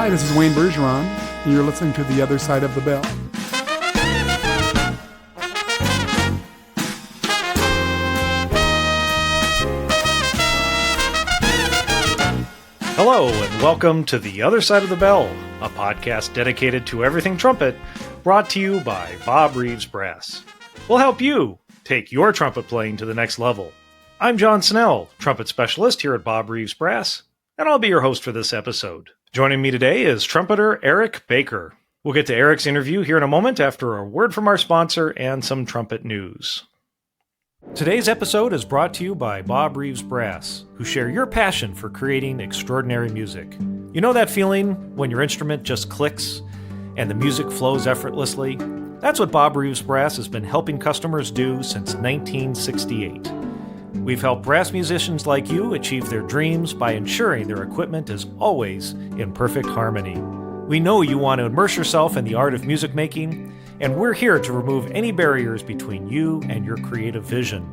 Hi, this is Wayne Bergeron, and you're listening to The Other Side of the Bell. Hello, and welcome to The Other Side of the Bell, a podcast dedicated to everything trumpet, brought to you by Bob Reeves Brass. We'll help you take your trumpet playing to the next level. I'm John Snell, trumpet specialist here at Bob Reeves Brass, and I'll be your host for this episode. Joining me today is trumpeter Eric Baker. We'll get to Eric's interview here in a moment after a word from our sponsor and some trumpet news. Today's episode is brought to you by Bob Reeves Brass, who share your passion for creating extraordinary music. You know that feeling when your instrument just clicks and the music flows effortlessly? That's what Bob Reeves Brass has been helping customers do since 1968. We've helped brass musicians like you achieve their dreams by ensuring their equipment is always in perfect harmony. We know you want to immerse yourself in the art of music making, and we're here to remove any barriers between you and your creative vision.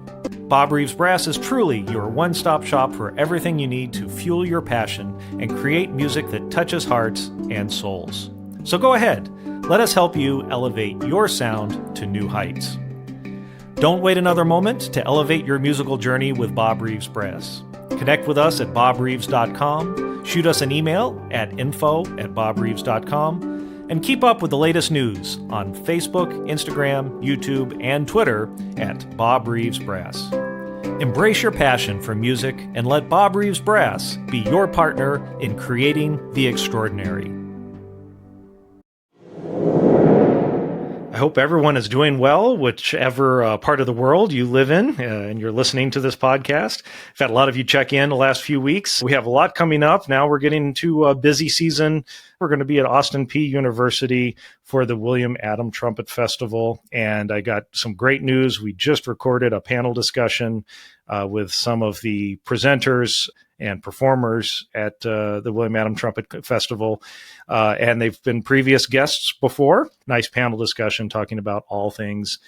Bob Reeves Brass is truly your one-stop shop for everything you need to fuel your passion and create music that touches hearts and souls. So go ahead, let us help you elevate your sound to new heights. Don't wait another moment to elevate your musical journey with Bob Reeves Brass. Connect with us at bobreeves.com, shoot us an email at info@bobreeves.com, and keep up with the latest news on Facebook, Instagram, YouTube, and Twitter at Bob Reeves Brass. Embrace your passion for music and let Bob Reeves Brass be your partner in creating the extraordinary. I hope everyone is doing well, whichever part of the world you live in, and you're listening to this podcast. I've had a lot of you check in the last few weeks. We have a lot coming up. Now we're getting into a busy season. We're going to be at Austin Peay University for the William Adam Trumpet Festival, and I got some great news. We just recorded a panel discussion with some of the presenters and performers at the William Adam Trumpet Festival. And they've been previous guests before. Nice panel discussion talking about all things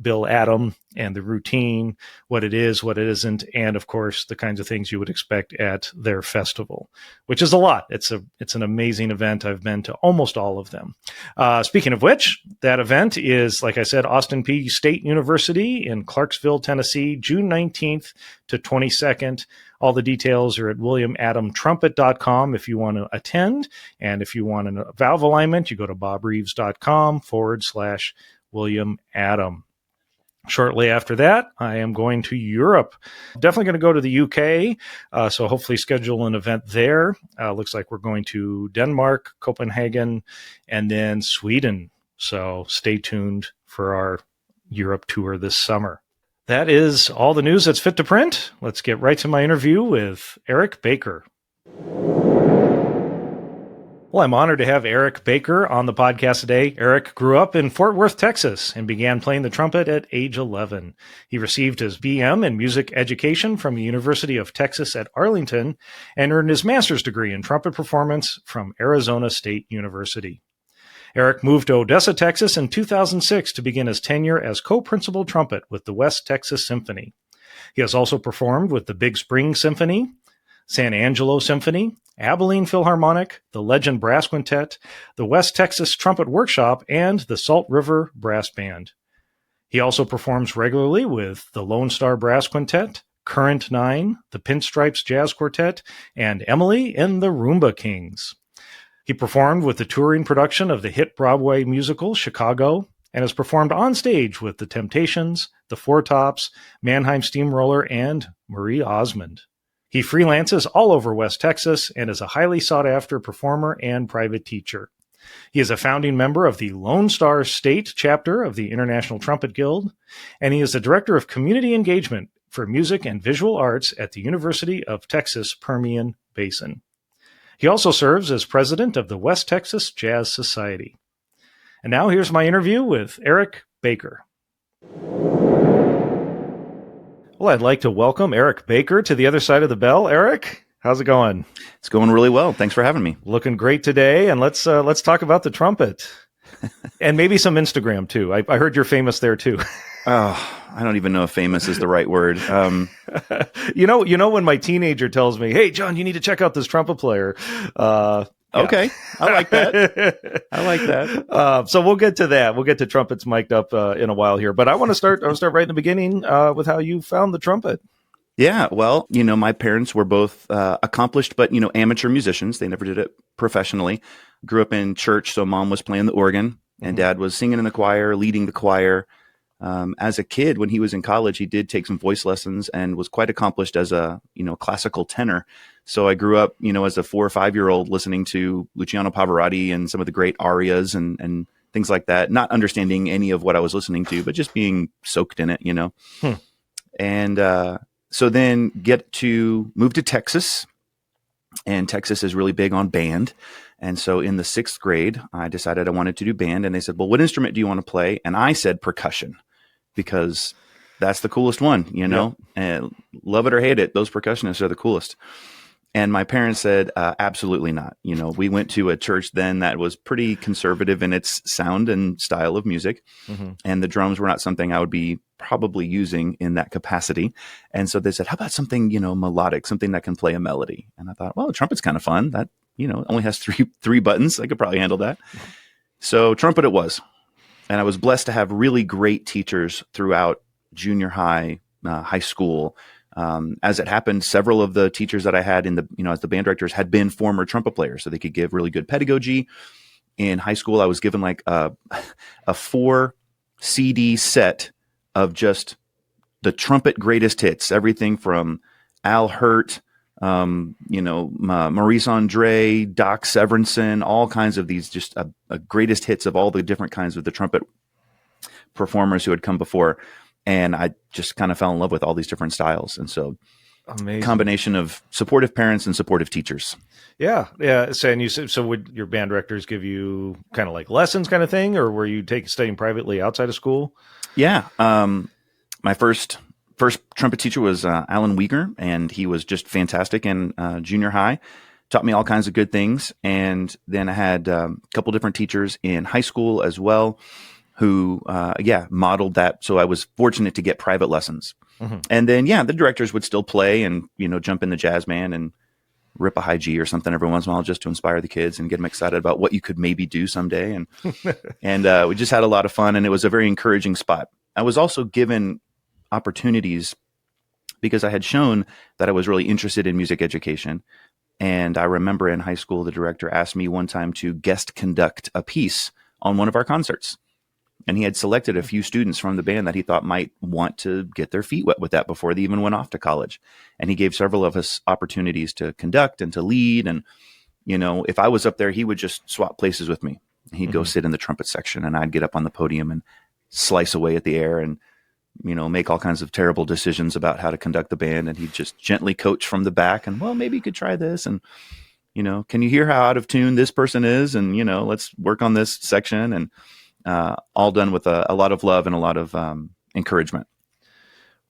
Bill Adam and the routine, what it is, what it isn't, and of course, the kinds of things you would expect at their festival, which is a lot. It's an amazing event. I've been to almost all of them. Speaking of which, that event is, like I said, Austin Peay State University in Clarksville, Tennessee, June 19th to 22nd. All the details are at williamadamtrumpet.com if you want to attend. And if you want a valve alignment, you go to bobreeves.com/William Adam. Shortly after that, I am going to Europe. Definitely going to go to the UK, so hopefully schedule an event there. Looks like we're going to Denmark, Copenhagen, and then Sweden. So stay tuned for our Europe tour this summer. That is all the news that's fit to print. Let's get right to my interview with Eric Baker. Well, I'm honored to have Eric Baker on the podcast today. Eric grew up in Fort Worth, Texas, and began playing the trumpet at age 11. He received his BM in music education from the University of Texas at Arlington and earned his master's degree in trumpet performance from Arizona State University. Eric moved to Odessa, Texas in 2006 to begin his tenure as co-principal trumpet with the West Texas Symphony. He has also performed with the Big Spring Symphony, San Angelo Symphony, Abilene Philharmonic, the Legend Brass Quintet, the West Texas Trumpet Workshop, and the Salt River Brass Band. He also performs regularly with the Lone Star Brass Quintet, Current 9, the Pinstripes Jazz Quartet, and Emily and the Rhumba Kings. He performed with the touring production of the hit Broadway musical Chicago, and has performed on stage with the Temptations, the Four Tops, Mannheim Steamroller, and Marie Osmond. He freelances all over West Texas and is a highly sought-after performer and private teacher. He is a founding member of the Lone Star State chapter of the International Trumpet Guild, and he is the Director of Community Engagement for Music and Visual Arts at the University of Texas Permian Basin. He also serves as president of the West Texas Jazz Society. And now here's my interview with Eric Baker. Well, I'd like to welcome Eric Baker to the other side of the bell. Eric, how's it going? It's going really well. Thanks for having me. Looking great today. And let's talk about the trumpet and maybe some Instagram too. I heard you're famous there too. Oh, I don't even know if famous is the right word. You know, when my teenager tells me, "Hey, John, you need to check out this trumpet player," Okay. I like that. I like that. So we'll get to that. We'll get to trumpets mic'd up in a while here. But I want to start right in the beginning with how you found the trumpet. Yeah. Well, my parents were both accomplished, but, amateur musicians. They never did it professionally. Grew up in church. So mom was playing the organ and dad was singing in the choir, leading the choir. As a kid, when he was in college, he did take some voice lessons and was quite accomplished as a, classical tenor. So I grew up, as a 4 or 5 year old listening to Luciano Pavarotti and some of the great arias and things like that, not understanding any of what I was listening to, but just being soaked in it, And so then move to Texas, and Texas is really big on band. And so in the 6th grade, I decided I wanted to do band. And they said, well, what instrument do you want to play? And I said percussion, because that's the coolest one, and love it or hate it, those percussionists are the coolest. And my parents said, absolutely not. We went to a church then that was pretty conservative in its sound and style of music. And the drums were not something I would be probably using in that capacity. And so they said, how about something, melodic, something that can play a melody? And I thought, well, the trumpet's kind of fun. That, only has three buttons. I could probably handle that. So trumpet it was. And I was blessed to have really great teachers throughout junior high, high school. As it happened, several of the teachers that I had as the band directors had been former trumpet players, so they could give really good pedagogy. In high school, I was given like a 4 CD set of just the trumpet greatest hits, everything from Al Hirt, Maurice Andre, Doc Severinsen, all kinds of these, just a greatest hits of all the different kinds of the trumpet performers who had come before. And I just kind of fell in love with all these different styles. And so amazing combination of supportive parents and supportive teachers. Yeah. Yeah. So would your band directors give you kind of like lessons kind of thing, or were you studying privately outside of school? Yeah. My first trumpet teacher was Alan Wieger, and he was just fantastic in junior high. Taught me all kinds of good things. And then I had a couple different teachers in high school as well, who, modeled that. So I was fortunate to get private lessons. And then, the directors would still play and, jump in the jazz band and rip a high G or something every once in a while just to inspire the kids and get them excited about what you could maybe do someday. And we just had a lot of fun, and it was a very encouraging spot. I was also given opportunities because I had shown that I was really interested in music education. And I remember in high school, the director asked me one time to guest conduct a piece on one of our concerts. And he had selected a few students from the band that he thought might want to get their feet wet with that before they even went off to college. And he gave several of us opportunities to conduct and to lead. And, if I was up there, he would just swap places with me. He'd go sit in the trumpet section, and I'd get up on the podium and slice away at the air and, make all kinds of terrible decisions about how to conduct the band. And he'd just gently coach from the back and, well, maybe you could try this. And, can you hear how out of tune this person is? And, let's work on this section. And, all done with a lot of love and a lot of encouragement.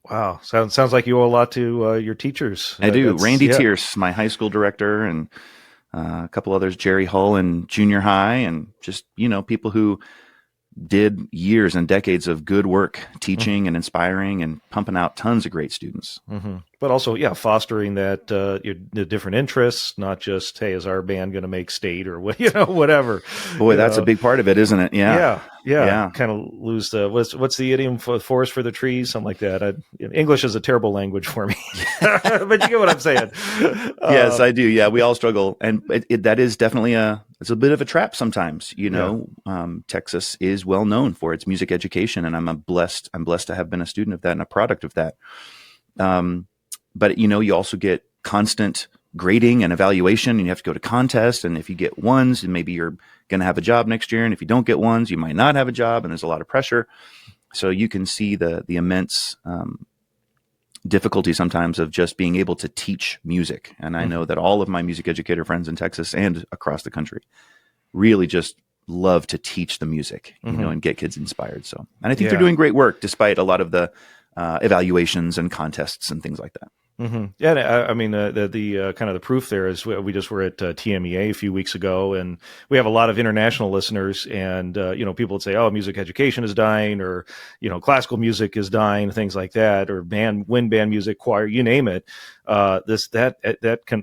Wow. Sounds like you owe a lot to your teachers. I do. Randy Tierce, my high school director, and a couple others, Jerry Hull in junior high, and just, people who did years and decades of good work teaching and inspiring and pumping out tons of great students. But also, fostering that the different interests, not just, hey, is our band going to make state or whatever. Boy, that's a big part of it, isn't it? Yeah. Kind of lose the what's the idiom for forest for the trees, something like that. English is a terrible language for me, but you get what I'm saying. Yes, I do. Yeah, we all struggle, and that is definitely it's a bit of a trap sometimes. Texas is well known for its music education, and I'm blessed to have been a student of that and a product of that. But you also get constant grading and evaluation, and you have to go to contests. And if you get ones, and maybe you're going to have a job next year. And if you don't get ones, you might not have a job, and there's a lot of pressure. So you can see the immense difficulty sometimes of just being able to teach music. And I know that all of my music educator friends in Texas and across the country really just love to teach the music, and get kids inspired. So, and I think they're doing great work despite a lot of the evaluations and contests and things like that. Mm-hmm. Yeah, and I mean the kind of the proof there is we just were at TMEA a few weeks ago, and we have a lot of international listeners, and people would say, "Oh, music education is dying," or classical music is dying, things like that, or wind band music, choir, you name it.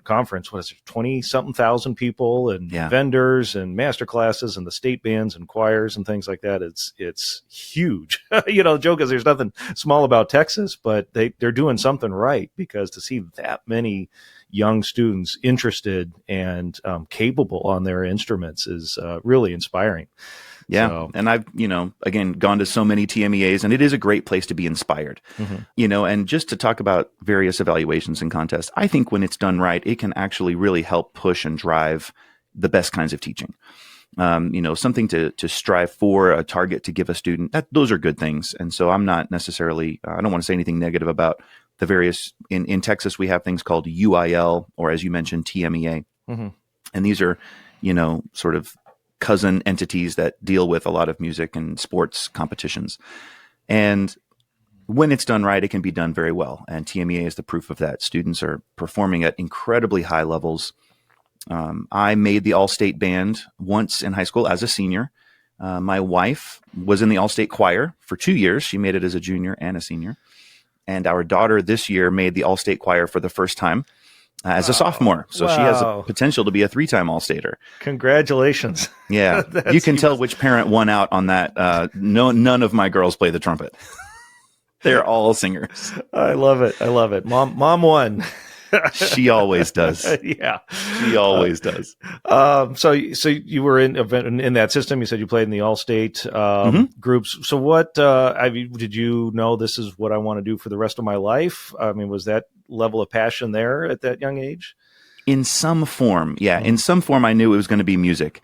Conference, what is it, 20-something thousand people, and vendors, and master classes, and the state bands and choirs and things like that. It's huge. The joke is there's nothing small about Texas, but they're doing something right, because to see that many young students interested and capable on their instruments is really inspiring. Yeah. So, and I've, again, gone to so many TMEAs, and it is a great place to be inspired, and just to talk about various evaluations and contests, I think when it's done right, it can actually really help push and drive the best kinds of teaching. Something to strive for, a target to give a student, those are good things. And so I'm not necessarily, I don't want to say anything negative about the various, in Texas, we have things called UIL, or as you mentioned, TMEA. And these are, sort of cousin entities that deal with a lot of music and sports competitions. And when it's done right, it can be done very well. And TMEA is the proof of that. Students are performing at incredibly high levels. I made the AllState band once in high school as a senior. My wife was in the AllState choir for 2 years. She made it as a junior and a senior. And our daughter this year made the AllState choir for the first time as a sophomore. So she has a potential to be a 3-time All-Stater. Congratulations. Yeah. You can tell which parent won out on that. None of my girls play the trumpet. They're all singers. I love it. Mom won. She always does. Yeah. She always does. So you were in that system. You said you played in the All-State groups. So what, did you know this is what I want to do for the rest of my life? I mean, was that level of passion there at that young age? In some form. Yeah. In some form, I knew it was going to be music.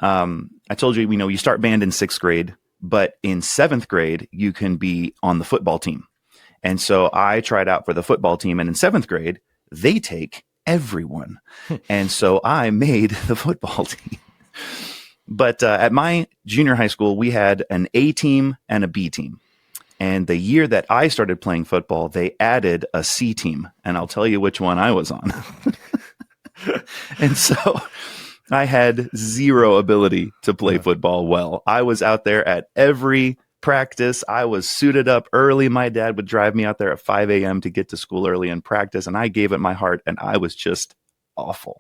I told you, you start band in 6th grade, but in 7th grade, you can be on the football team. And so I tried out for the football team, and in 7th grade, they take everyone. And so I made the football team. But at my junior high school, we had an A team and a B team. And the year that I started playing football, they added a C team. And I'll tell you which one I was on. And so I had zero ability to play football well. I was out there at every practice. I was suited up early. My dad would drive me out there at 5 a.m. to get to school early and practice. And I gave it my heart, and I was just awful.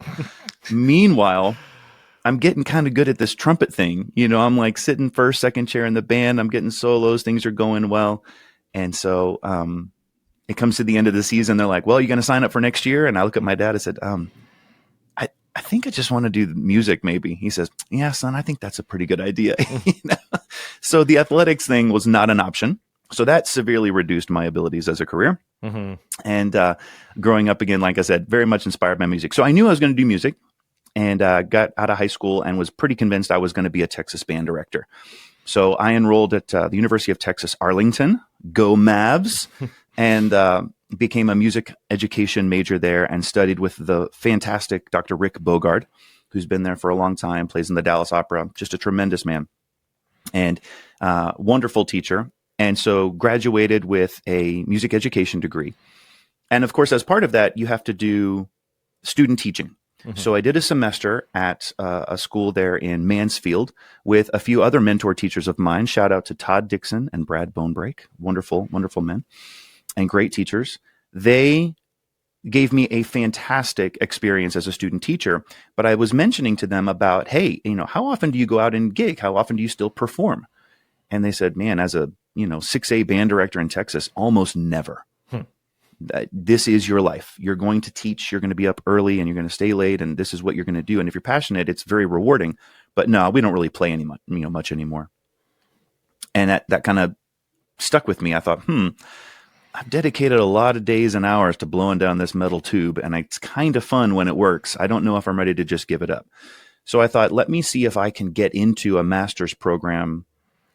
Meanwhile, I'm getting kind of good at this trumpet thing. I'm like sitting first, second chair in the band. I'm getting solos. Things are going well. And so it comes to the end of the season. They're like, well, you going to sign up for next year? And I look at my dad and said, I think I just want to do music maybe. He says, yeah, son, I think that's a pretty good idea. So the athletics thing was not an option. So that severely reduced my abilities as a career. And growing up again, like I said, very much inspired by music. So I knew I was going to do music, and got out of high school and was pretty convinced I was going to be a Texas band director. So I enrolled at the University of Texas, Arlington, go Mavs, and became a music education major there and studied with the fantastic Dr. Rick Bogard, who's been there for a long time, plays in the Dallas Opera, just a tremendous man and wonderful teacher. And so graduated with a music education degree. And of course, as part of that, you have to do student teaching. So I did a semester at a school there in Mansfield with a few other mentor teachers of mine. Shout out to Todd Dixon and Brad Bonebreak. Wonderful, wonderful men and great teachers. They gave me a fantastic experience as a student teacher, but I was mentioning to them about, hey, how often do you go out and gig? How often do you still perform? And they said, man, as a 6A band director in Texas, almost never. This is your life. You're going to teach, you're going to be up early, and you're going to stay late, and this is what you're going to do. And if you're passionate, it's very rewarding. But no, we don't really play much anymore. And that kind of stuck with me. I thought, I've dedicated a lot of days and hours to blowing down this metal tube, and it's kind of fun when it works. I don't know if I'm ready to just give it up. So I thought, let me see if I can get into a master's program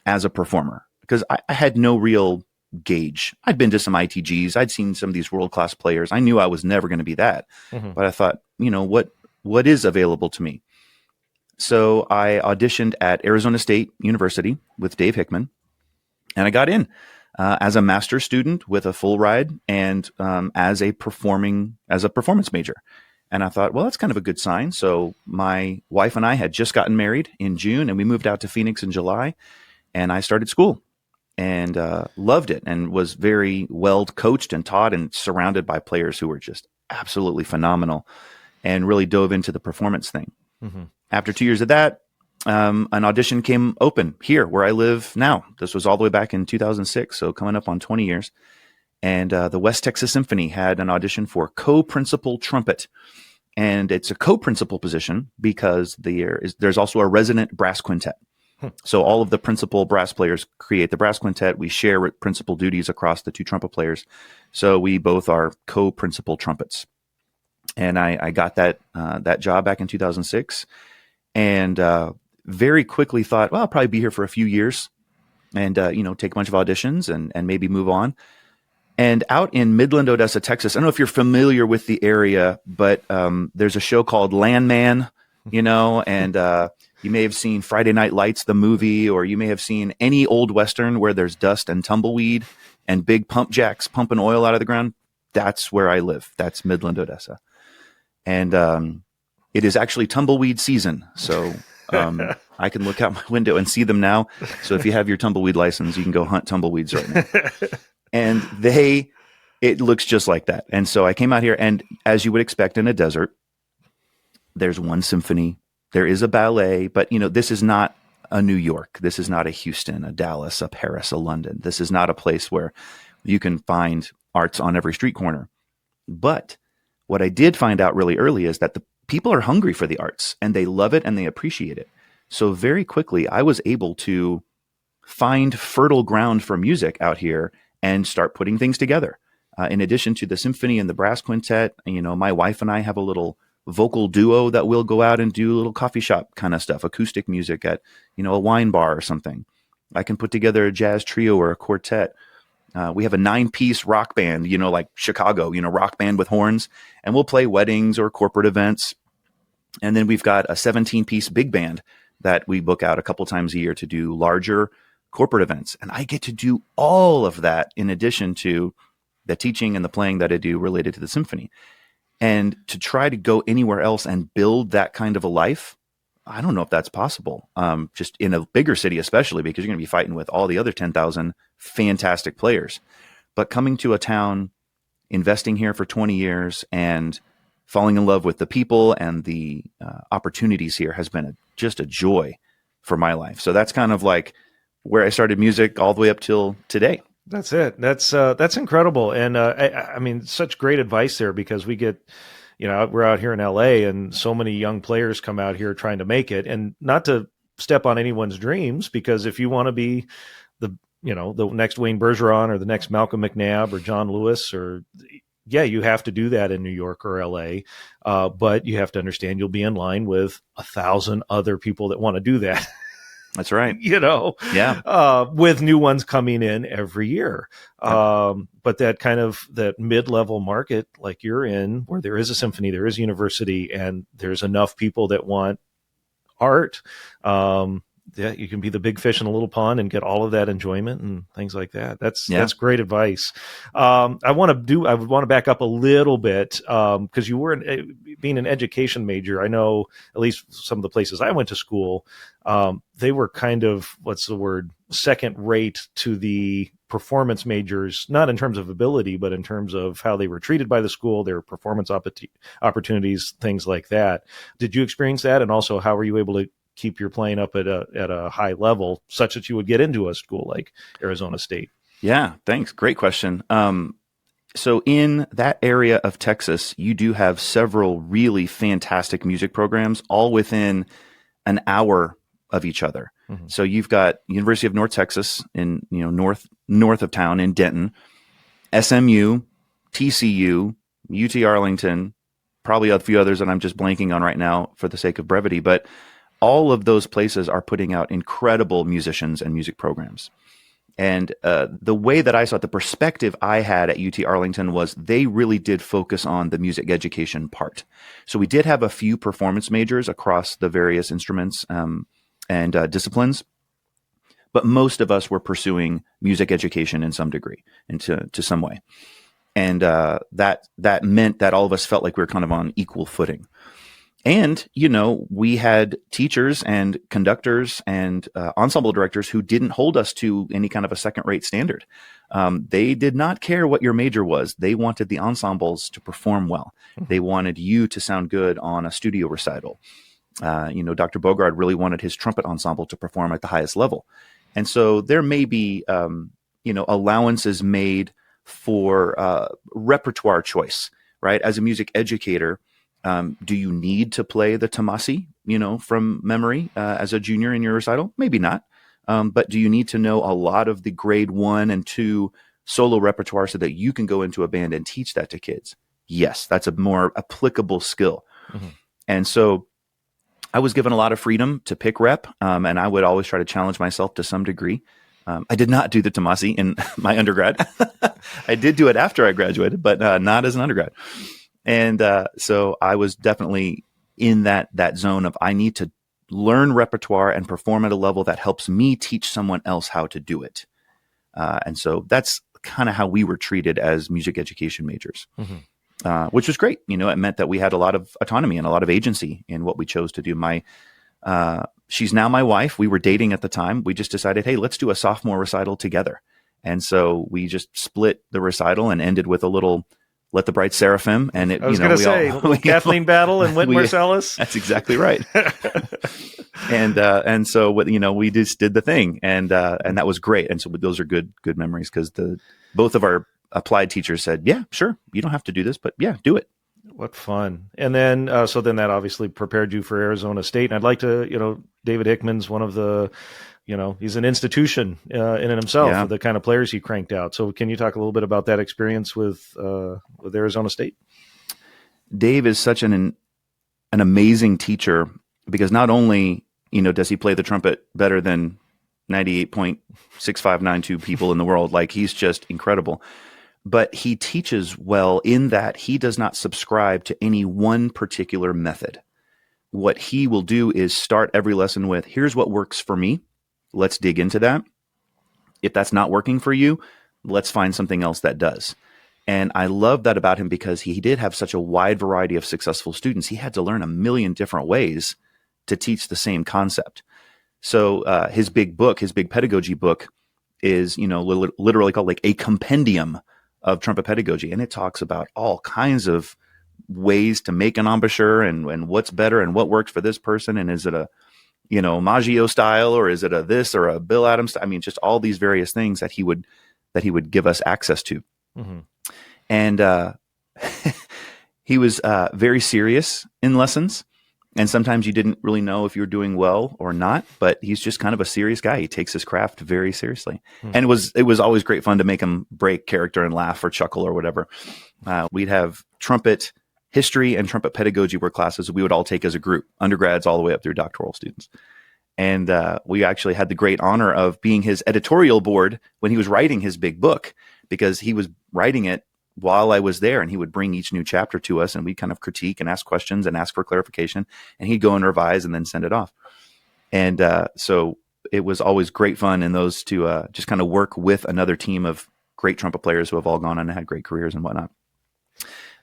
as a performer, because I had no real gauge. I'd been to some ITGs. I'd seen some of these world-class players. I knew I was never going to be that. But I thought, what is available to me? So I auditioned at Arizona State University with Dave Hickman, and I got in. as a master's student with a full ride and as a performance major. And I thought, well, that's kind of a good sign. So my wife and I had just gotten married in June, and we moved out to Phoenix in July, and I started school and loved it and was very well coached and taught and surrounded by players who were just absolutely phenomenal and really dove into the performance thing. Mm-hmm. After 2 years of that, an audition came open here where I live now. This was all the way back in 2006, so coming up on 20 years. And the West Texas Symphony had an audition for co-principal trumpet. And it's a co-principal position because there's also a resident brass quintet. So all of the principal brass players create the brass quintet. We share principal duties across the two trumpet players. So we both are co-principal trumpets. And I got that job back in 2006 and very quickly thought, well, I'll probably be here for a few years and, take a bunch of auditions and maybe move on. And out in Midland, Odessa, Texas, I don't know if you're familiar with the area, but there's a show called Landman, and you may have seen Friday Night Lights, the movie, or you may have seen any old Western where there's dust and tumbleweed and big pump jacks pumping oil out of the ground. That's where I live. That's Midland, Odessa. And it is actually tumbleweed season. So I can look out my window and see them now. So if you have your tumbleweed license, you can go hunt tumbleweeds right now. And it looks just like that. And so I came out here, and as you would expect in a desert, there's one symphony, there is a ballet, but this is not a New York. This is not a Houston, a Dallas, a Paris, a London. This is not a place where you can find arts on every street corner. But what I did find out really early is that the people are hungry for the arts and they love it and they appreciate it. So very quickly, I was able to find fertile ground for music out here and start putting things together. In addition to the symphony and the brass quintet, my wife and I have a little vocal duo that we'll go out and do a little coffee shop kind of stuff, acoustic music at, a wine bar or something. I can put together a jazz trio or a quartet. We have a 9-piece rock band, like Chicago, rock band with horns, and we'll play weddings or corporate events. And then we've got a 17-piece big band that we book out a couple times a year to do larger corporate events. And I get to do all of that in addition to the teaching and the playing that I do related to the symphony. And to try to go anywhere else and build that kind of a life, I don't know if that's possible. Just in a bigger city, especially because you're going to be fighting with all the other 10,000 fantastic players. But coming to a town, investing here for 20 years and falling in love with the people and the opportunities here has been just a joy for my life. So that's kind of like where I started music all the way up till today. That's it. That's incredible. And I mean, such great advice there because we get, we're out here in LA and so many young players come out here trying to make it, and not to step on anyone's dreams, because if you want to be the next Wayne Bergeron or the next Malcolm McNabb or John Lewis you have to do that in New York or LA. But you have to understand you'll be in line with 1,000 other people that want to do that. That's right. With new ones coming in every year. But that mid-level market like you're in, where there is a symphony, there is a university, and there's enough people that want art, you can be the big fish in a little pond and get all of that enjoyment and things like that. That's great advice. I want to back up a little bit because you were being an education major. I know at least some of the places I went to school, they were kind of, second rate to the performance majors, not in terms of ability, but in terms of how they were treated by the school, their performance opportunities, things like that. Did you experience that? And also, how were you able to keep your playing up at a high level such that you would get into a school like Arizona State? Yeah, thanks. Great question. So in that area of Texas, you do have several really fantastic music programs, all within an hour of each other. Mm-hmm. So you've got University of North Texas in, north of town in Denton, SMU, TCU, UT Arlington, probably a few others that I'm just blanking on right now for the sake of brevity, but all of those places are putting out incredible musicians and music programs. And the way that I saw it, the perspective I had at UT Arlington was they really did focus on the music education part. So we did have a few performance majors across the various instruments and disciplines. but most of us were pursuing music education in some degree and to some way. And that meant that all of us felt like we were kind of on equal footing. And, we had teachers and conductors and ensemble directors who didn't hold us to any kind of a second-rate standard. They did not care what your major was. They wanted the ensembles to perform well. They wanted you to sound good on a studio recital. Dr. Bogard really wanted his trumpet ensemble to perform at the highest level. And so there may be, allowances made for repertoire choice, right? As a music educator, do you need to play the Tomasi, from memory as a junior in your recital? Maybe not. But do you need to know a lot of the grade 1 and 2 solo repertoire so that you can go into a band and teach that to kids? Yes, that's a more applicable skill. Mm-hmm. And so I was given a lot of freedom to pick rep, and I would always try to challenge myself to some degree. I did not do the Tomasi in my undergrad. I did do it after I graduated, but not as an undergrad. And so I was definitely in that zone of I need to learn repertoire and perform at a level that helps me teach someone else how to do it. And so that's kind of how we were treated as music education majors, which was great. It meant that we had a lot of autonomy and a lot of agency in what we chose to do. She's now my wife. We were dating at the time. We just decided, hey, let's do a sophomore recital together. And so we just split the recital and ended with a little Let the Bright Seraphim. And I was going to say, Kathleen Battle and Whit Marsalis. That's exactly right. And so we just did the thing, and that was great. And so those are good memories, because both of our applied teachers said, yeah, sure, you don't have to do this, but yeah, do it. What fun. And then, so then that obviously prepared you for Arizona State. And I'd like to, David Hickman's one of the, he's an institution in and himself, for the kind of players he cranked out. So can you talk a little bit about that experience with Arizona State? Dave is such an amazing teacher, because not only, does he play the trumpet better than 98.6592 people in the world, like he's just incredible, but he teaches well in that he does not subscribe to any one particular method. What he will do is start every lesson with, here's what works for me. Let's dig into that. If that's not working for you, let's find something else that does. And I love that about him, because he did have such a wide variety of successful students. He had to learn a million different ways to teach the same concept. So his big pedagogy book is, literally called like a compendium of trumpet pedagogy. And it talks about all kinds of ways to make an embouchure and what's better and what works for this person. And is it a, Maggio style, or is it a this or a Bill Adams style? I mean, just all these various things that he would give us access to. Mm-hmm. And he was very serious in lessons. And sometimes you didn't really know if you were doing well or not, but he's just kind of a serious guy. He takes his craft very seriously. Mm-hmm. And it was always great fun to make him break character and laugh or chuckle or whatever. We'd have trumpet history and trumpet pedagogy were classes we would all take as a group, undergrads all the way up through doctoral students. And we actually had the great honor of being his editorial board when he was writing his big book, because he was writing it while I was there, and he would bring each new chapter to us, and we'd kind of critique and ask questions and ask for clarification, and he'd go and revise and then send it off. And so it was always great fun in those to just kind of work with another team of great trumpet players who have all gone on and had great careers and whatnot.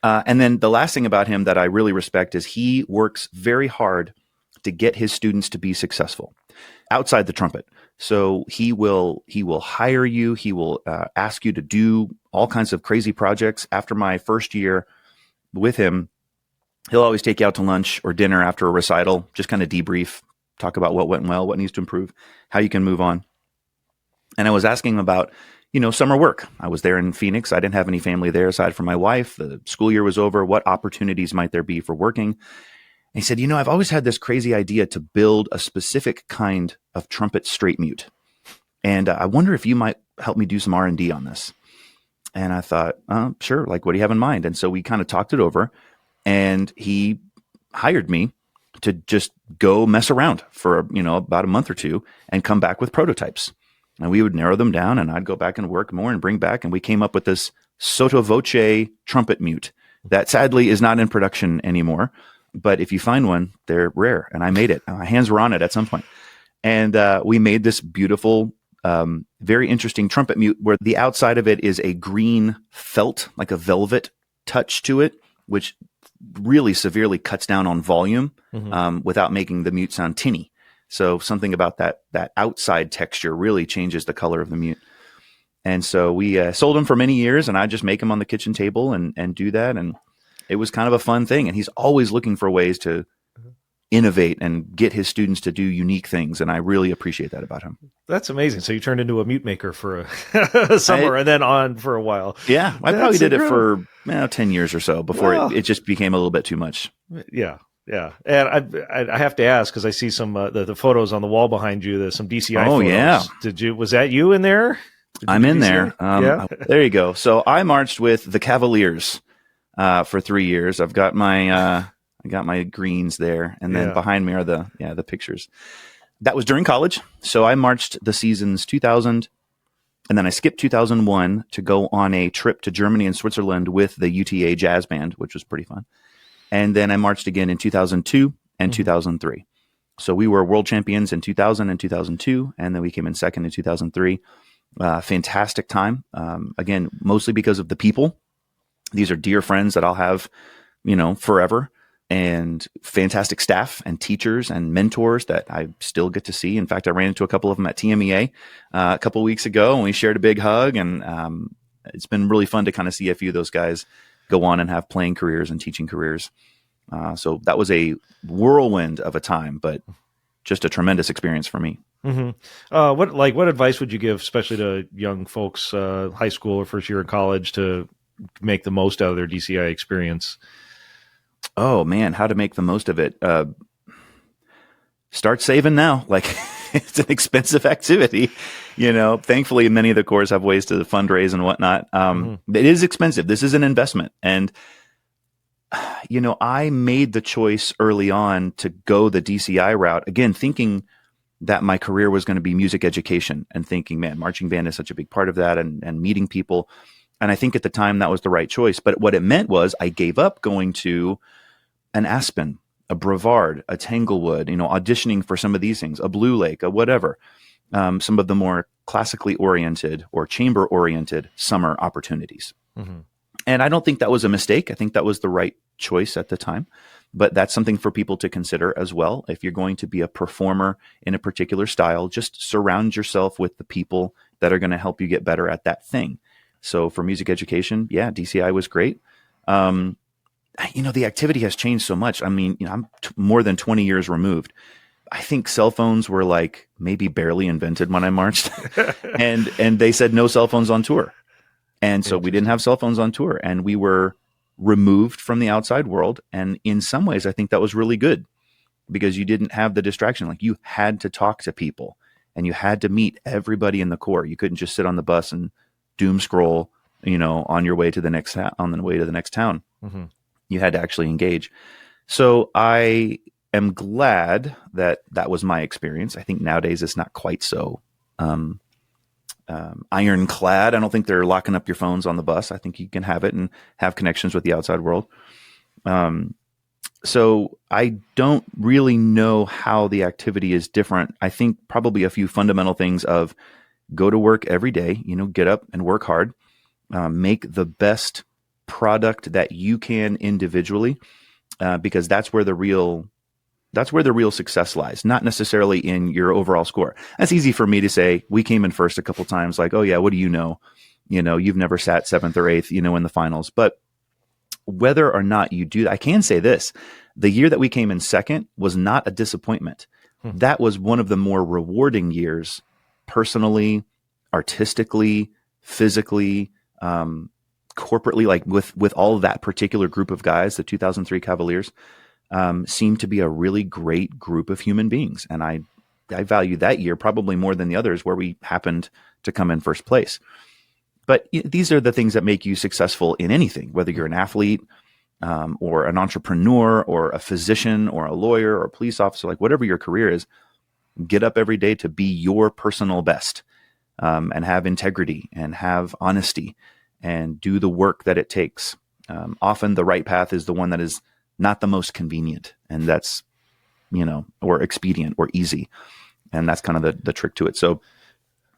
And then the last thing about him that I really respect is he works very hard to get his students to be successful outside the trumpet. So he will hire you. He will ask you to do all kinds of crazy projects. After my first year with him, he'll always take you out to lunch or dinner after a recital, just kind of debrief, talk about what went well, what needs to improve, how you can move on. And I was asking him about, summer work. I was there in Phoenix. I didn't have any family there aside from my wife. The school year was over. What opportunities might there be for working? And he said, I've always had this crazy idea to build a specific kind of trumpet straight mute. And I wonder if you might help me do some R&D on this. And I thought, sure. Like, what do you have in mind? And so we kind of talked it over, and he hired me to just go mess around for, about a month or two and come back with prototypes. And we would narrow them down, and I'd go back and work more and bring back. And we came up with this sotto voce trumpet mute that sadly is not in production anymore. But if you find one, they're rare. And I made it. My hands were on it at some point. And we made this beautiful very interesting trumpet mute where the outside of it is a green felt, like a velvet touch to it, which really severely cuts down on volume without making the mute sound tinny. So something about that outside texture really changes the color of the mute. And so we sold them for many years, and I just make them on the kitchen table and do that. And it was kind of a fun thing. And he's always looking for ways to innovate and get his students to do unique things. And I really appreciate that about him. That's amazing. So you turned into a mute maker for a summer and then on for a while. Yeah. I probably did it for 10 years or so before it just became a little bit too much. Yeah. Yeah. And I have to ask, because I see some the photos on the wall behind you, there's some DCI photos. Yeah. Was that you in there? I'm in there. There you go. So I marched with the Cavaliers for 3 years. I've got my greens there, and then behind me are the pictures. That was during college. So I marched the seasons 2000, and then I skipped 2001 to go on a trip to Germany and Switzerland with the UTA Jazz Band, which was pretty fun. And then I marched again in 2002 and 2003. So we were world champions in 2000 and 2002, and then we came in second in 2003. Fantastic time. Again, mostly because of the people. These are dear friends that I'll have, forever, and fantastic staff and teachers and mentors that I still get to see. In fact, I ran into a couple of them at TMEA a couple of weeks ago, and we shared a big hug, and it's been really fun to kind of see a few of those guys go on and have playing careers and teaching careers. So that was a whirlwind of a time, but just a tremendous experience for me. Mm-hmm. What advice would you give, especially to young folks, high school or first year in college, to make the most out of their DCI experience? Oh man, how to make the most of it? Start saving now. Like it's an expensive activity, Thankfully, many of the corps have ways to fundraise and whatnot. It is expensive. This is an investment, and I made the choice early on to go the DCI route. Again, thinking that my career was going to be music education, and thinking, man, marching band is such a big part of that, and meeting people. And I think at the time that was the right choice. But what it meant was I gave up going to an Aspen, a Brevard, a Tanglewood, auditioning for some of these things, a Blue Lake, a whatever, some of the more classically oriented or chamber oriented summer opportunities. And I don't think that was a mistake. I think that was the right choice at the time. But that's something for people to consider as well. If you're going to be a performer in a particular style, just surround yourself with the people that are going to help you get better at that thing. So for music education, DCI was great. The activity has changed so much. I mean, I'm more than 20 years removed. I think cell phones were like maybe barely invented when I marched, and they said no cell phones on tour. And so we didn't have cell phones on tour, and we were removed from the outside world. And in some ways, I think that was really good because you didn't have the distraction. Like you had to talk to people, and you had to meet everybody in the corps. You couldn't just sit on the bus and doom scroll, on your way to the next town. You had to actually engage. So I am glad that was my experience. I think nowadays it's not quite so ironclad. I don't think they're locking up your phones on the bus. I think you can have it and have connections with the outside world. So I don't really know how the activity is different. I think probably a few fundamental things of go to work every day, get up and work hard, make the best product that you can individually, because that's where the real success lies, not necessarily in your overall score. That's easy for me to say. We came in first a couple times, like, oh yeah, what do you know? You've never sat seventh or eighth, in the finals. But whether or not you do, I can say this: the year that we came in second was not a disappointment. That was one of the more rewarding years, personally, artistically, physically, corporately, like with all of that particular group of guys. The 2003 Cavaliers seemed to be a really great group of human beings. And I value that year probably more than the others where we happened to come in first place. But these are the things that make you successful in anything, whether you're an athlete or an entrepreneur or a physician or a lawyer or a police officer, like whatever your career is. Get up every day to be your personal best, and have integrity and have honesty and do the work that it takes. Often the right path is the one that is not the most convenient, and that's, or expedient or easy. And that's kind of the trick to it. So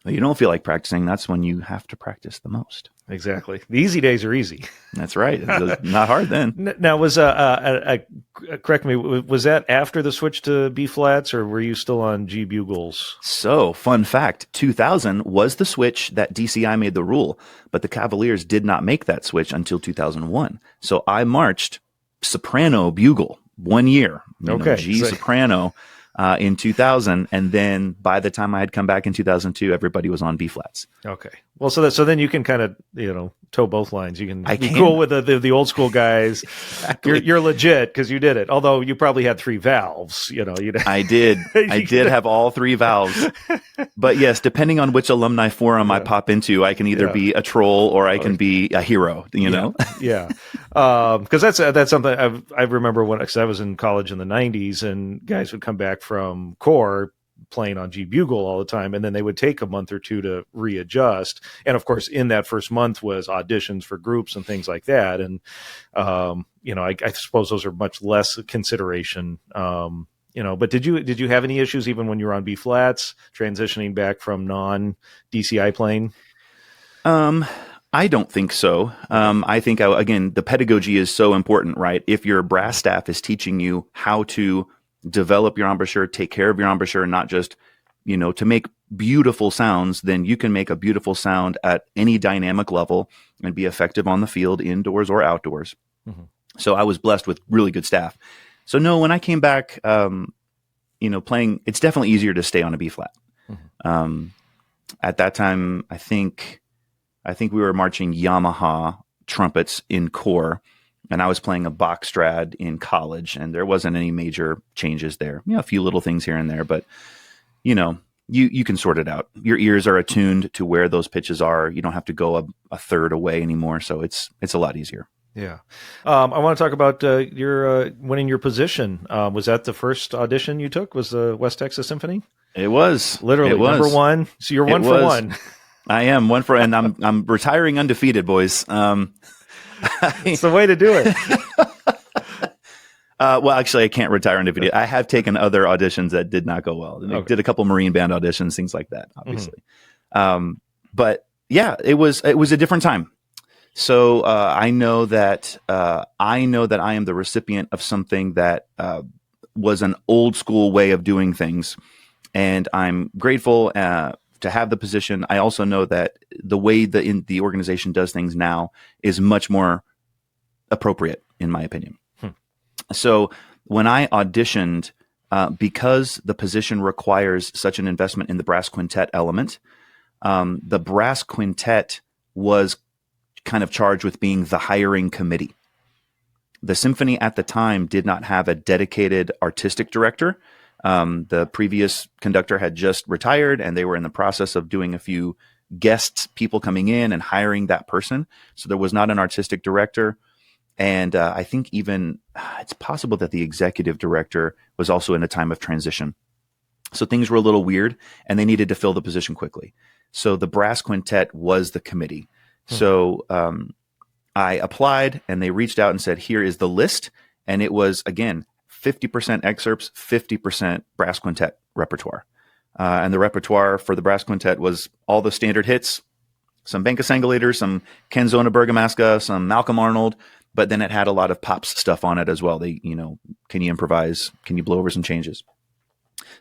When you don't feel like practicing, that's when you have to practice the most. Exactly. The easy days are easy. That's right. It's not hard then. Now, correct me, was that after the switch to B flats, or were you still on G bugles? So, fun fact, 2000 was the switch that DCI made the rule, but the Cavaliers did not make that switch until 2001. So I marched soprano bugle 1 year, G soprano in 2000. And then by the time I had come back in 2002, everybody was on B flats. Okay. Well, so then you can kind of, toe both lines. You can be cool with the old school guys. Exactly. You're legit because you did it. Although you probably had 3 valves, I did. I did have all 3 valves. But yes, depending on which alumni forum I pop into, I can either be a troll or I can be a hero, know? Yeah. Because that's something I remember because I was in college in the 90s and guys would come back from corps playing on G bugle all the time, and then they would take a month or two to readjust. And of course, in that first month was auditions for groups and things like that. And I suppose those are much less consideration. But did you have any issues even when you were on B flats transitioning back from non DCI playing? I don't think so. I think again, the pedagogy is so important, right? If your brass staff is teaching you how to develop your embouchure, take care of your embouchure, not just, to make beautiful sounds, then you can make a beautiful sound at any dynamic level and be effective on the field, indoors or outdoors. Mm-hmm. So I was blessed with really good staff. So no, when I came back, playing, it's definitely easier to stay on a B flat. Mm-hmm. At that time, I think we were marching Yamaha trumpets in corps. And I was playing a Bach Strad in college, and there wasn't any major changes there. A few little things here and there, but you can sort it out. Your ears are attuned to where those pitches are. You don't have to go a third away anymore, so it's a lot easier. Yeah, I want to talk about your winning your position. Was that the first audition you took? Was the West Texas Symphony? It was literally number 1. So you're 1 for 1. I am 1 for, and I'm retiring undefeated, boys. It's the way to do it. Well, actually, I can't retire undefeated. I have taken other auditions that did not go well. I did a couple Marine Band auditions, things like that, obviously. Mm-hmm. But yeah, it was a different time. So I know that I am the recipient of something that was an old school way of doing things, and I'm grateful to have the position. I also know that the way the organization does things now is much more appropriate, in my opinion. So when I auditioned, because the position requires such an investment in the brass quintet element, the brass quintet was kind of charged with being the hiring committee. The symphony at the time did not have a dedicated artistic director. The previous conductor had just retired, and they were in the process of doing a few guest people coming in and hiring that person. So there was not an artistic director. And I think even it's possible that the executive director was also in a time of transition. So things were a little weird, and they needed to fill the position quickly. So the brass quintet was the committee. So I applied, and they reached out and said, here is the list. And it was, again, 50% excerpts, 50% brass quintet repertoire. And the repertoire for the brass quintet was all the standard hits, some Benka Sangalator, some Ken Zona Bergamasca, some Malcolm Arnold, but then it had a lot of pops stuff on it as well. They, can you improvise? Can you blow over some changes?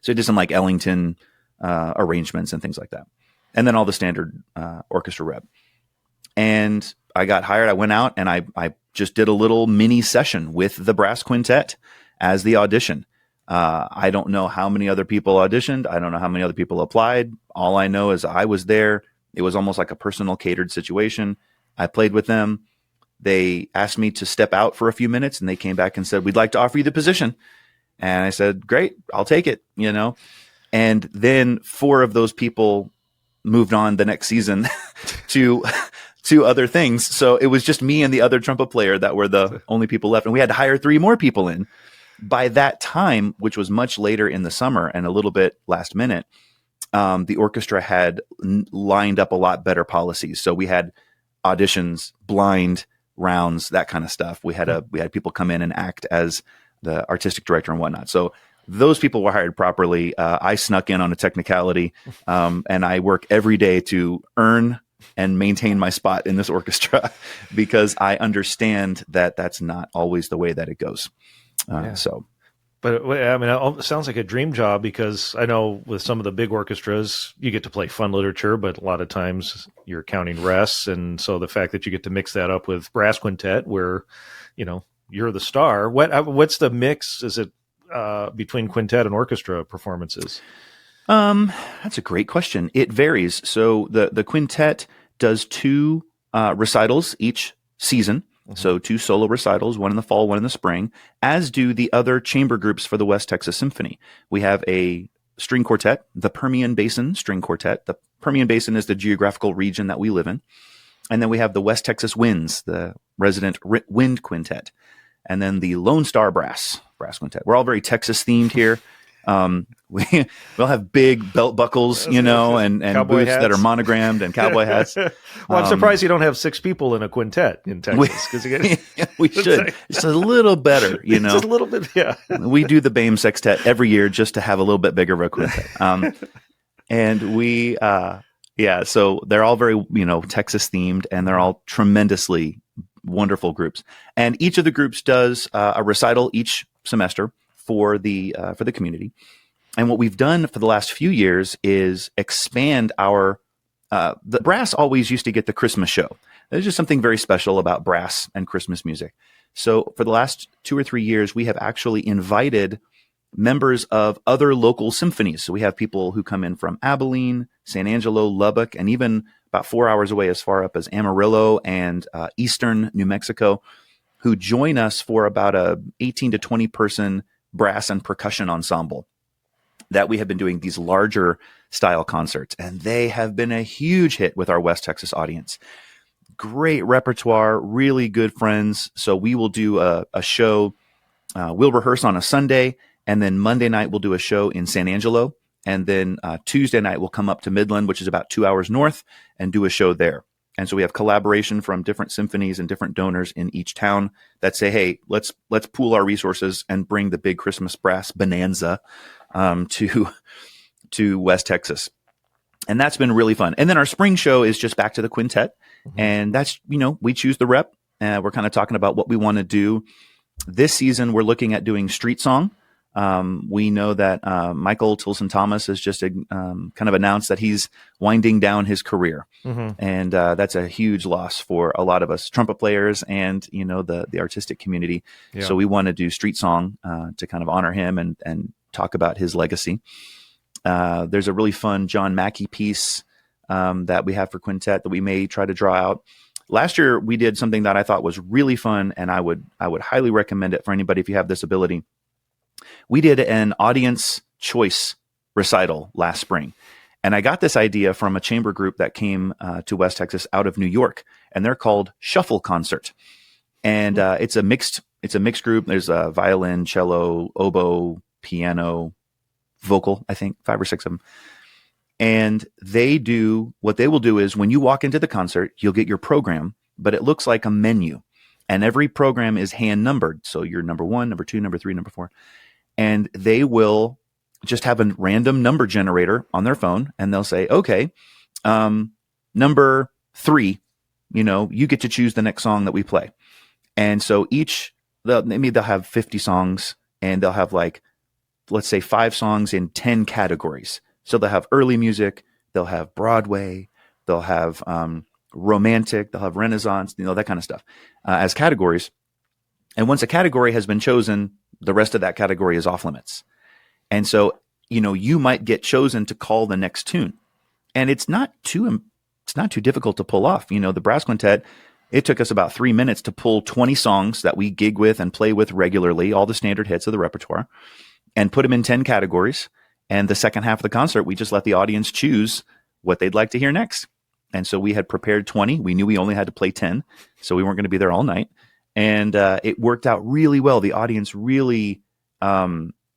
So it did some like Ellington arrangements and things like that. And then all the standard orchestra rep. And I got hired. I went out and I just did a little mini session with the brass quintet as the audition. I don't know how many other people auditioned. I don't know how many other people applied. All I know is I was there. It was almost like a personal catered situation. I played with them. They asked me to step out for a few minutes, and they came back and said, we'd like to offer you the position. And I said, great, I'll take it, And then 4 of those people moved on the next season to other things. So it was just me and the other trumpet player that were the only people left. And we had to hire 3 more people in. By that time, which was much later in the summer and a little bit last minute, the orchestra had lined up a lot better policies. So we had auditions, blind rounds, that kind of stuff. We had people come in and act as the artistic director and whatnot. So those people were hired properly. I snuck in on a technicality, and I work every day to earn and maintain my spot in this orchestra because I understand that that's not always the way that it goes. So. But I mean, it sounds like a dream job, because I know with some of the big orchestras, you get to play fun literature, but a lot of times you're counting rests. And so the fact that you get to mix that up with brass quintet, where, you're the star. What's the mix? Is it between quintet and orchestra performances? That's a great question. It varies. So the quintet does 2 recitals each season. So 2 solo recitals, one in the fall, one in the spring, as do the other chamber groups for the West Texas Symphony. We have a string quartet, the Permian Basin String Quartet. The Permian Basin is the geographical region that we live in. And then we have the West Texas Winds, the resident wind quintet. And then the Lone Star Brass Quintet. We're all very Texas themed here. We'll have big belt buckles, and boots hats that are monogrammed and cowboy hats. Well, I'm surprised you don't have 6 people in a quintet in Texas. We should. It's a little better, Just a little bit, yeah. We do the BAME sextet every year just to have a little bit bigger of a quintet. And we, so they're all very, Texas themed, and they're all tremendously wonderful groups. And each of the groups does a recital each semester for the community. And what we've done for the last few years is expand our the brass always used to get the Christmas show. There's just something very special about brass and Christmas music. So for the last 2 or 3 years, we have actually invited members of other local symphonies. So we have people who come in from Abilene, San Angelo, Lubbock, and even about 4 hours away as far up as Amarillo and eastern New Mexico, who join us for about a 18 to 20 person brass and percussion ensemble that we have been doing these larger style concerts. And they have been a huge hit with our West Texas audience. Great repertoire, really good friends. So we will do a show. We'll rehearse on a Sunday, and then Monday night we'll do a show in San Angelo. And then Tuesday night we'll come up to Midland, which is about 2 hours north, and do a show there. And so we have collaboration from different symphonies and different donors in each town that say, hey, let's pool our resources and bring the big Christmas brass bonanza to West Texas. And that's been really fun. And then our spring show is just back to the quintet. Mm-hmm. And that's, we choose the rep. We're kind of talking about what we want to do. This season, we're looking at doing street song. We know that Michael Tilson Thomas has just kind of announced that he's winding down his career. Mm-hmm. And that's a huge loss for a lot of us trumpet players and, the artistic community. Yeah. So we want to do street song to kind of honor him and talk about his legacy. There's a really fun John Mackey piece that we have for quintet that we may try to draw out. Last year, we did something that I thought was really fun, and I would highly recommend it for anybody if you have this ability. We did an audience choice recital last spring, and I got this idea from a chamber group that came to West Texas out of New York, and they're called Shuffle Concert. And it's a mixed group. There's a violin, cello, oboe, piano, vocal, I think 5 or 6 of them. And what they will do is when you walk into the concert, you'll get your program, but it looks like a menu, and every program is hand numbered. So you're number 1, number 2, number 3, number 4. And they will just have a random number generator on their phone, and they'll say, okay, number 3, you get to choose the next song that we play. And so they'll have 50 songs, and they'll have let's say 5 songs in 10 categories. So they'll have early music, they'll have Broadway, they'll have romantic, they'll have Renaissance, that kind of stuff as categories. And once a category has been chosen, the rest of that category is off limits. And so, you might get chosen to call the next tune. And it's not too difficult to pull off. The brass quintet, it took us about 3 minutes to pull 20 songs that we gig with and play with regularly, all the standard hits of the repertoire, and put them in 10 categories. And the second half of the concert, we just let the audience choose what they'd like to hear next. And so we had prepared 20. We knew we only had to play 10, so we weren't going to be there all night. And it worked out really well. The audience really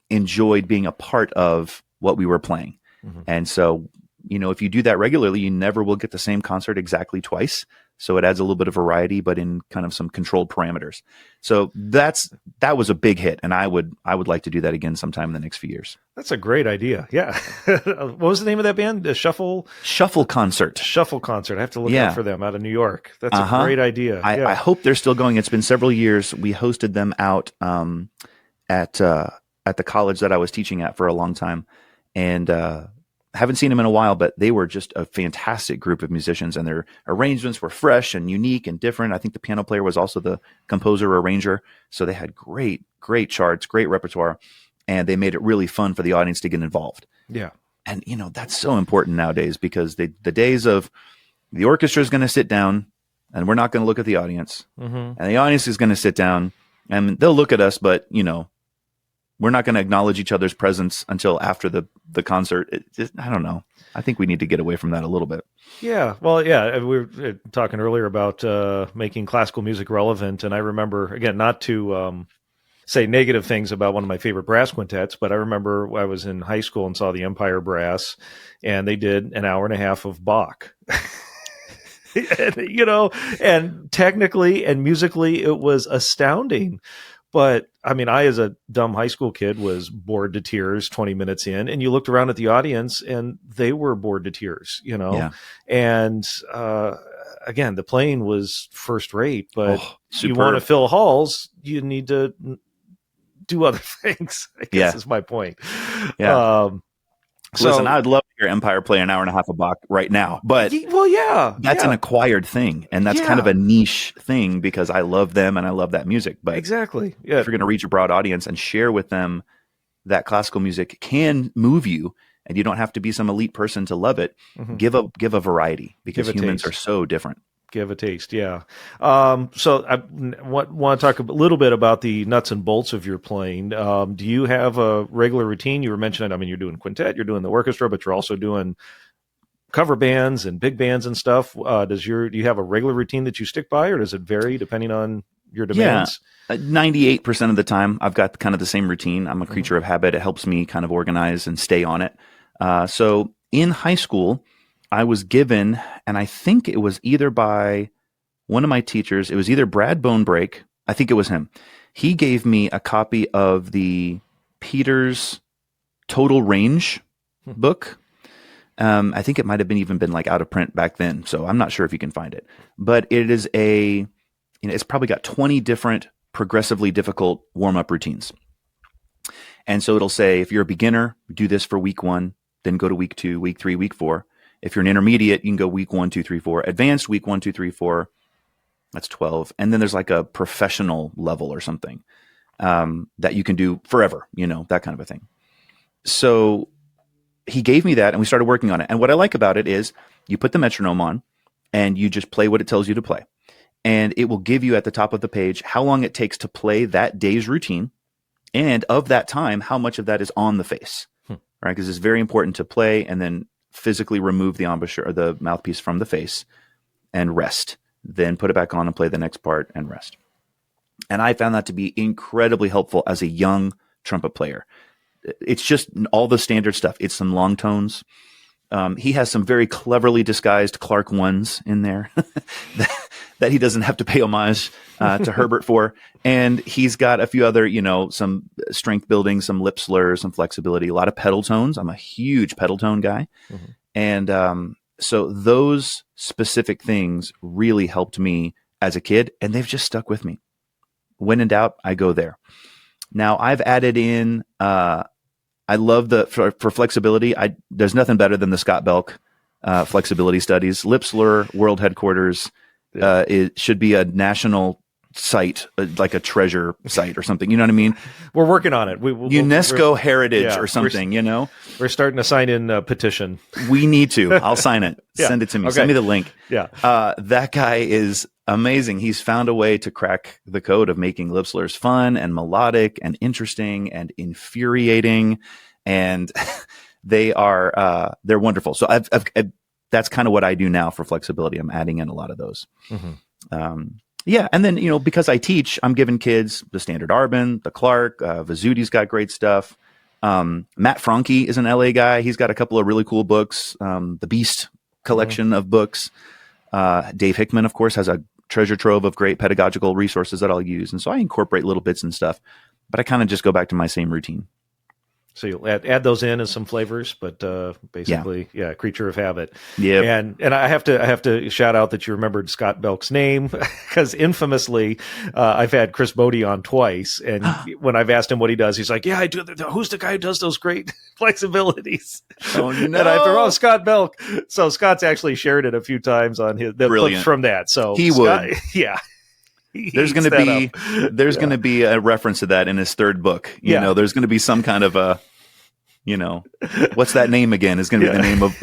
enjoyed being a part of what we were playing. Mm-hmm. And so, if you do that regularly, you never will get the same concert exactly twice. So it adds a little bit of variety, but in kind of some controlled parameters. So that was a big hit, and I would like to do that again sometime in the next few years. That's a great idea. Yeah. What was the name of that band? The Shuffle Concert. Shuffle Concert. I have to look out for them out of New York. That's a great idea. I hope they're still going. It's been several years. We hosted them out at the college that I was teaching at for a long time, and haven't seen them in a while, but they were just a fantastic group of musicians, and their arrangements were fresh and unique and different. I think the piano player was also the composer arranger. So they had great charts, great repertoire, and they made it really fun for the audience to get involved. Yeah. And, that's so important nowadays, because the days of the orchestra is going to sit down and we're not going to look at the audience, and the audience is going to sit down and they'll look at us, but, we're not going to acknowledge each other's presence until after the concert. I don't know. I think we need to get away from that a little bit. Yeah. Well, yeah, we were talking earlier about making classical music relevant. And I remember, again, not to say negative things about one of my favorite brass quintets, but I remember I was in high school and saw the Empire Brass, and they did an hour and a half of Bach. And technically and musically, it was astounding. But I mean, I, as a dumb high school kid, was bored to tears 20 minutes in, and you looked around at the audience and they were bored to tears, Yeah. And again, the playing was first rate, but you superb. want to fill halls, you need to do other things, I guess is my point. Yeah. Listen, I'd love to hear Empire play an hour and a half of Bach right now, but that's an acquired thing, and that's kind of a niche thing, because I love them and I love that music. But exactly, if you're going to reach a broad audience and share with them that classical music can move you, and you don't have to be some elite person to love it, give a variety, because humans are so different. Give a taste, yeah. So I want to talk a little bit about the nuts and bolts of your playing. Do you have a regular routine? You were mentioning, I mean, you're doing quintet, you're doing the orchestra, but you're also doing cover bands and big bands and stuff. Do you have a regular routine that you stick by, or does it vary depending on your demands? Yeah, 98% of the time, I've got kind of the same routine. I'm a creature of habit. It helps me kind of organize and stay on it. So in high school, I was given, and I think it was either by one of my teachers, it was either Brad Bonebrake, I think it was him. He gave me a copy of the Peters Total Range book. I think it might have even been like out of print back then, so I'm not sure if you can find it. But it is it's probably got 20 different progressively difficult warm-up routines. And so it'll say, if you're a beginner, do this for week 1, then go to week 2, week 3, week 4. If you're an intermediate, you can go week 1, 2, 3, 4. Advanced, week 1, 2, 3, 4. That's 12. And then there's like a professional level or something that you can do forever, that kind of a thing. So he gave me that, and we started working on it. And what I like about it is you put the metronome on, and you just play what it tells you to play. And it will give you at the top of the page how long it takes to play that day's routine. And of that time, how much of that is on the face, right? Because it's very important to play and then physically remove the embouchure or the mouthpiece from the face and rest, then put it back on and play the next part and rest. And I found that to be incredibly helpful as a young trumpet player. It's just all the standard stuff. It's some long tones. He has some very cleverly disguised Clark ones in there that he doesn't have to pay homage to Herbert for. And he's got a few other, some strength building, some lip slurs, some flexibility, a lot of pedal tones. I'm a huge pedal tone guy. And so those specific things really helped me as a kid, and they've just stuck with me. When in doubt, I go there. Now I've added in, I love for flexibility. There's nothing better than the Scott Belk flexibility studies. Lip slur world headquarters. It should be a national site, like a treasure site or something. You know what I mean? We're working on it. UNESCO heritage or something. We're starting to sign in a petition. We need to. I'll sign it. Send it to me. Okay. Send me the link. Yeah. That guy is amazing. He's found a way to crack the code of making lip slurs fun and melodic and interesting and infuriating. And they're wonderful. So I've that's kind of what I do now for flexibility. I'm adding in a lot of those. Yeah. And then, because I teach, I'm giving kids the standard Arbin, the Clark, Vizuti's got great stuff. Matt Franke is an LA guy. He's got a couple of really cool books. The Beast collection of books. Dave Hickman, of course, has a treasure trove of great pedagogical resources that I'll use. And so I incorporate little bits and stuff, but I kind of just go back to my same routine. So you'll add those in as some flavors, but basically, creature of habit. Yeah. And I have to shout out that you remembered Scott Belk's name, because infamously, I've had Chris Bodie on twice, and when I've asked him what he does, he's like, "Yeah, I do. Who's the guy who does those great flexibilities?" Oh no! And I thought, Scott Belk. So Scott's actually shared it a few times on the clips from that. So he Scott, would, yeah. There's going to be a reference to that in his third book. You know, there's going to be some kind of a, what's that name again? Is going to be the name of,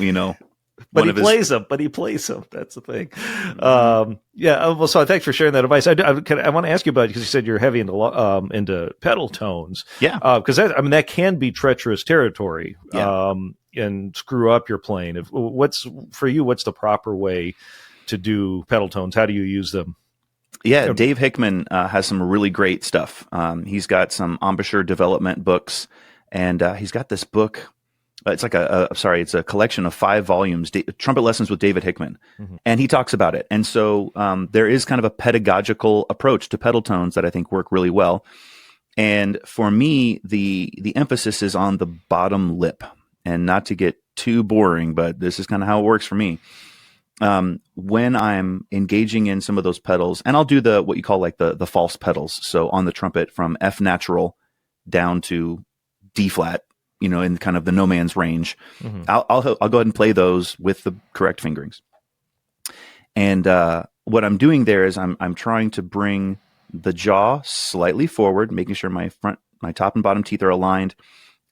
But he plays them. That's the thing. Well, so thanks for sharing that advice. I want to ask you about it because you said you're heavy into pedal tones. Yeah. Because that can be treacherous territory. Yeah. And screw up your playing. What's the proper way to do pedal tones? How do you use them? Yeah, Dave Hickman has some really great stuff. He's got some embouchure development books, and he's got this book. It's like it's a collection of 5 volumes, Trumpet Lessons with David Hickman, and he talks about it. And so there is kind of a pedagogical approach to pedal tones that I think work really well. And for me, the emphasis is on the bottom lip, and not to get too boring, but this is kind of how it works for me. When I'm engaging in some of those pedals, and I'll do what you call like the false pedals. So on the trumpet from F natural down to D flat, in kind of the no man's range, I'll go ahead and play those with the correct fingerings. And what I'm doing there is I'm trying to bring the jaw slightly forward, making sure my top and bottom teeth are aligned,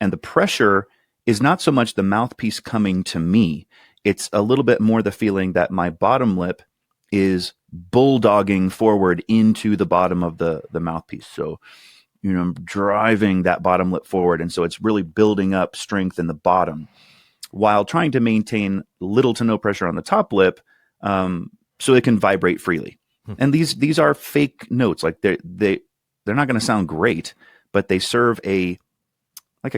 and the pressure is not so much the mouthpiece coming to me. It's a little bit more the feeling that my bottom lip is bulldogging forward into the bottom of the mouthpiece. So, I'm driving that bottom lip forward. And so it's really building up strength in the bottom while trying to maintain little to no pressure on the top lip so it can vibrate freely. And these are fake notes. Like they're not going to sound great, but they serve a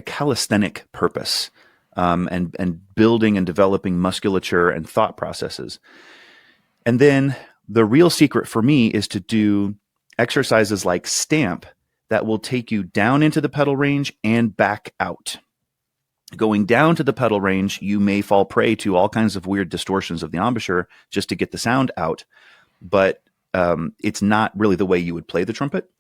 calisthenic purpose. And building and developing musculature and thought processes. And then the real secret for me is to do exercises like stamp that will take you down into the pedal range and back out. Going down to the pedal range, you may fall prey to all kinds of weird distortions of the embouchure just to get the sound out, but it's not really the way you would play the trumpet.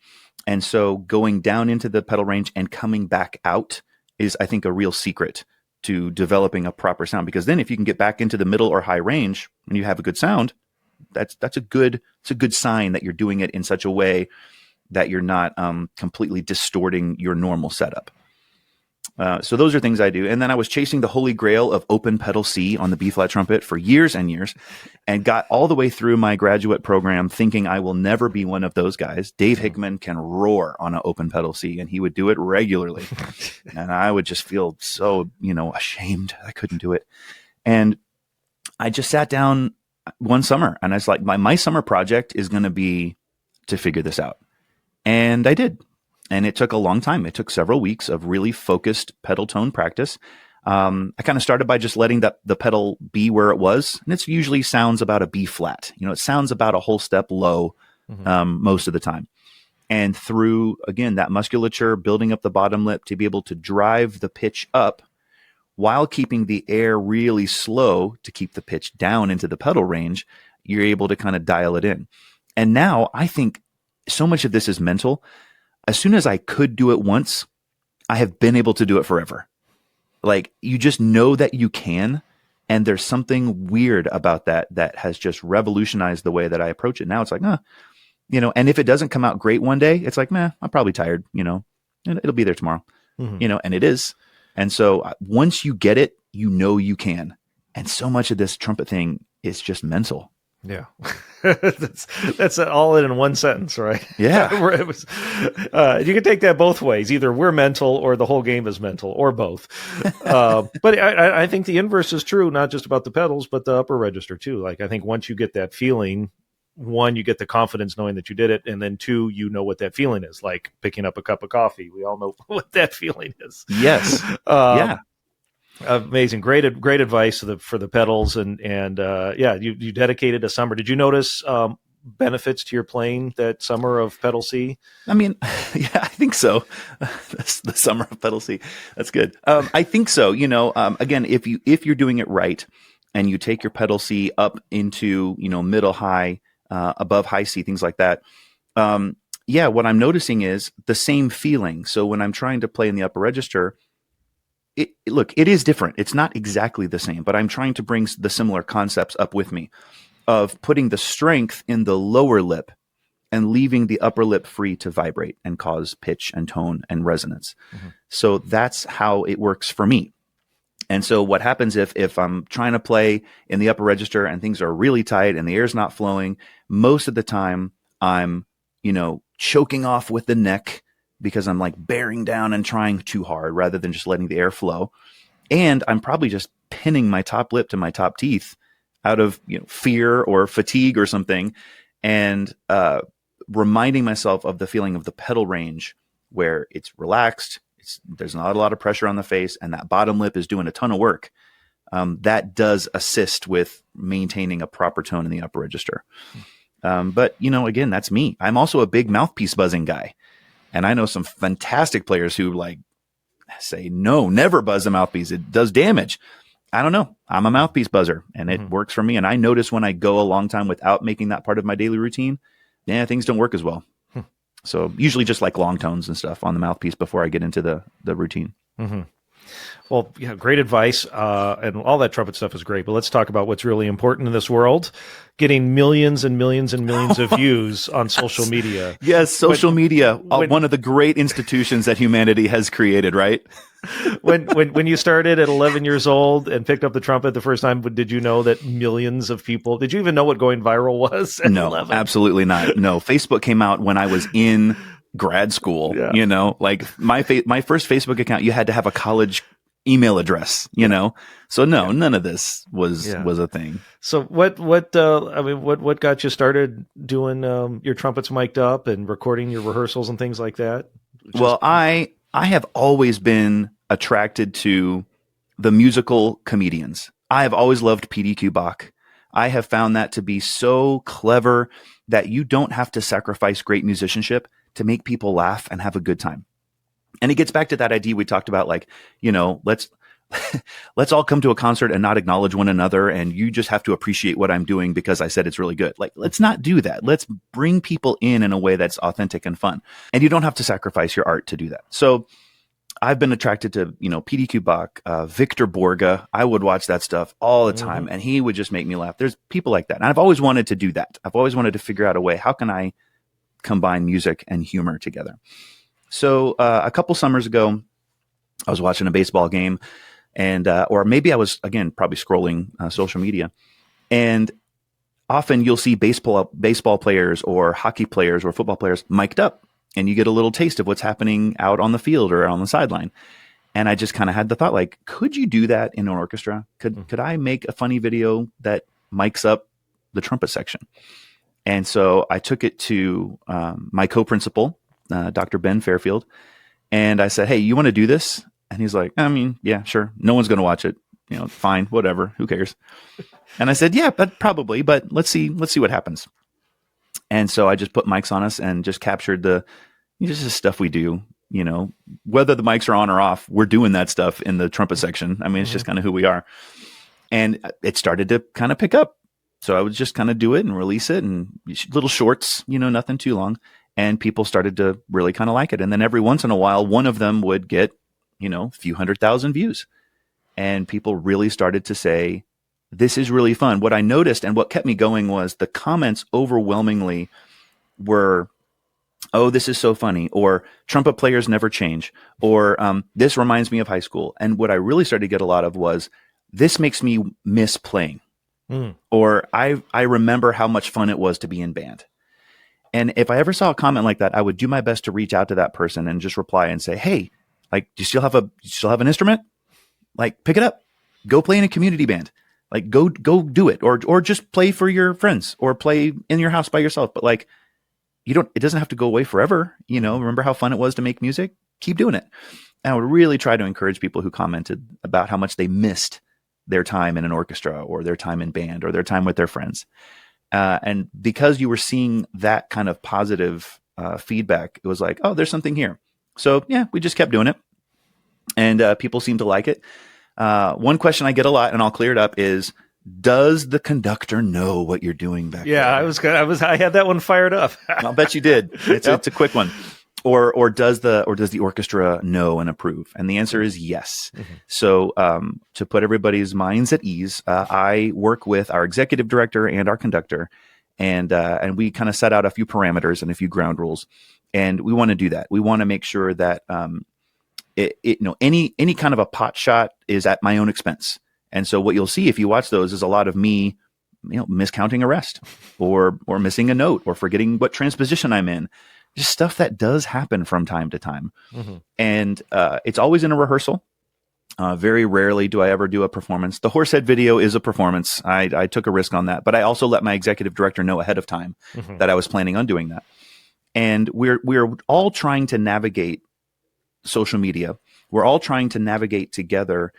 And so going down into the pedal range and coming back out is, I think, a real secret to developing a proper sound, because then if you can get back into the middle or high range and you have a good sound, it's a good sign that you're doing it in such a way that you're not completely distorting your normal setup. So those are things I do. And then I was chasing the holy grail of open pedal C on the B flat trumpet for years and years, and got all the way through my graduate program thinking I will never be one of those guys. Dave Hickman can roar on an open pedal C, and he would do it regularly. And I would just feel so, ashamed I couldn't do it. And I just sat down one summer and I was like, my summer project is going to be to figure this out. And I did. And it took a long time. It took several weeks of really focused pedal tone practice. I kind of started by just letting the pedal be where it was. And it usually sounds about a B flat. It sounds about a whole step low most of the time. And through, again, that musculature, building up the bottom lip to be able to drive the pitch up while keeping the air really slow to keep the pitch down into the pedal range, you're able to kind of dial it in. And now I think so much of this is mental. As soon as I could do it once, I have been able to do it forever. Like, you just know that you can, and there's something weird about that has just revolutionized the way that I approach it. Now it's like, and if it doesn't come out great one day, it's like, I'm probably tired, and it'll be there tomorrow, and it is. And so once you get it, you can. And so much of this trumpet thing is just mental. Yeah. that's all in one sentence, right? Yeah. You can take that both ways. Either we're mental or the whole game is mental, or both. But I think the inverse is true, not just about the pedals, but the upper register too. Like, I think once you get that feeling, one, you get the confidence knowing that you did it. And then two, you know what that feeling is, like picking up a cup of coffee. We all know what that feeling is. Yes. Yeah. Amazing. Great advice for the pedals. And yeah, you dedicated a summer. Did you notice benefits to your playing that summer of pedal C? I mean, yeah, I think so. The summer of pedal C. That's good. I think so. Again, if you're doing it right and you take your pedal C up into, middle high, above high C, things like that. Yeah, what I'm noticing is the same feeling. So when I'm trying to play in the upper register, it is different. It's not exactly the same, but I'm trying to bring the similar concepts up with me of putting the strength in the lower lip and leaving the upper lip free to vibrate and cause pitch and tone and resonance. Mm-hmm. So that's how it works for me. And so what happens if I'm trying to play in the upper register and things are really tight and the air's not flowing, most of the time I'm, choking off with the neck because I'm like bearing down and trying too hard rather than just letting the air flow. And I'm probably just pinning my top lip to my top teeth out of fear or fatigue or something, and reminding myself of the feeling of the pedal range where it's relaxed, there's not a lot of pressure on the face, and that bottom lip is doing a ton of work. That does assist with maintaining a proper tone in the upper register. But again, that's me. I'm also a big mouthpiece buzzing guy, and I know some fantastic players who say, no, never buzz the mouthpiece. It does damage. I don't know. I'm a mouthpiece buzzer, and it works for me. And I notice when I go a long time without making that part of my daily routine, things don't work as well. So usually just like long tones and stuff on the mouthpiece before I get into the routine. Mm-hmm. Well, yeah, great advice. And all that trumpet stuff is great, but let's talk about what's really important in this world. Getting millions and millions and millions of views on social media. Yes, social media, one of the great institutions that humanity has created, right? When you started at 11 years old and picked up the trumpet the first time, did you know that millions of people, did you even know what going viral was at 11? No, absolutely not. No, Facebook came out when I was in grad school. Yeah. Like my first Facebook account, you had to have a college email address, So no, none of this was a thing. So what got you started doing your trumpets mic'd up and recording your rehearsals and things like that? Well, I have always been attracted to the musical comedians. I have always loved P.D.Q. Bach. I have found that to be so clever that you don't have to sacrifice great musicianship to make people laugh and have a good time. And it gets back to that idea we talked about, let's all come to a concert and not acknowledge one another, and you just have to appreciate what I'm doing because I said it's really good. Let's not do that. Let's bring people in a way that's authentic and fun. And you don't have to sacrifice your art to do that. So I've been attracted to, P.D.Q. Bach, Victor Borga. I would watch that stuff all the time, and he would just make me laugh. There's people like that. And I've always wanted to do that. I've always wanted to figure out a way, how can I combine music and humor together? So a couple summers ago, I was watching a baseball game, and or maybe I was, again, probably scrolling social media, and often you'll see baseball players or hockey players or football players mic'd up, and you get a little taste of what's happening out on the field or on the sideline. And I just kind of had the thought, could you do that in an orchestra? Could I make a funny video that mics up the trumpet section? And so I took it to my co-principal, Dr. Ben Fairfield, and I said, hey, you want to do this? And he's like, I mean, yeah, sure. No one's going to watch it. Fine, whatever. Who cares? And I said, yeah, but probably, but let's see what happens. And so I just put mics on us and just captured just the stuff we do, whether the mics are on or off, we're doing that stuff in the trumpet section. I mean, it's just kind of who we are. And it started to kind of pick up. So I would just kind of do it and release it, and little shorts, nothing too long. And people started to really kind of like it. And then every once in a while, one of them would get, a few 100,000 views. And people really started to say, this is really fun. What I noticed and what kept me going was the comments overwhelmingly were, oh, this is so funny, or trumpet players never change, or this reminds me of high school. And what I really started to get a lot of was, this makes me miss playing. Or I remember how much fun it was to be in band. And if I ever saw a comment like that, I would do my best to reach out to that person and just reply and say, hey, do you still have an instrument? Pick it up, go play in a community band, go do it, or just play for your friends, or play in your house by yourself. But it doesn't have to go away forever. Remember how fun it was to make music? Keep doing it. I would really try to encourage people who commented about how much they missed their time in an orchestra or their time in band or their time with their friends. And because you were seeing that kind of positive feedback, it was like, oh, there's something here. So yeah, we just kept doing it, and people seem to like it. One question I get a lot, and I'll clear it up, is, does the conductor know what you're doing back there? I had that one fired up. I'll bet you did. It's a quick one. Or does the orchestra know and approve? And the answer is yes. Mm-hmm. So to put everybody's minds at ease, I work with our executive director and our conductor, and we kind of set out a few parameters and a few ground rules. And we want to do that. We want to make sure that any kind of a pot shot is at my own expense. And so what you'll see if you watch those is a lot of me, miscounting a rest, or missing a note, or forgetting what transposition I'm in. Just stuff that does happen from time to time. Mm-hmm. And it's always in a rehearsal. Very rarely do I ever do a performance. The Horsehead video is a performance. I took a risk on that, but I also let my executive director know ahead of time that I was planning on doing that. And we're all trying to navigate social media. We're all trying to navigate together.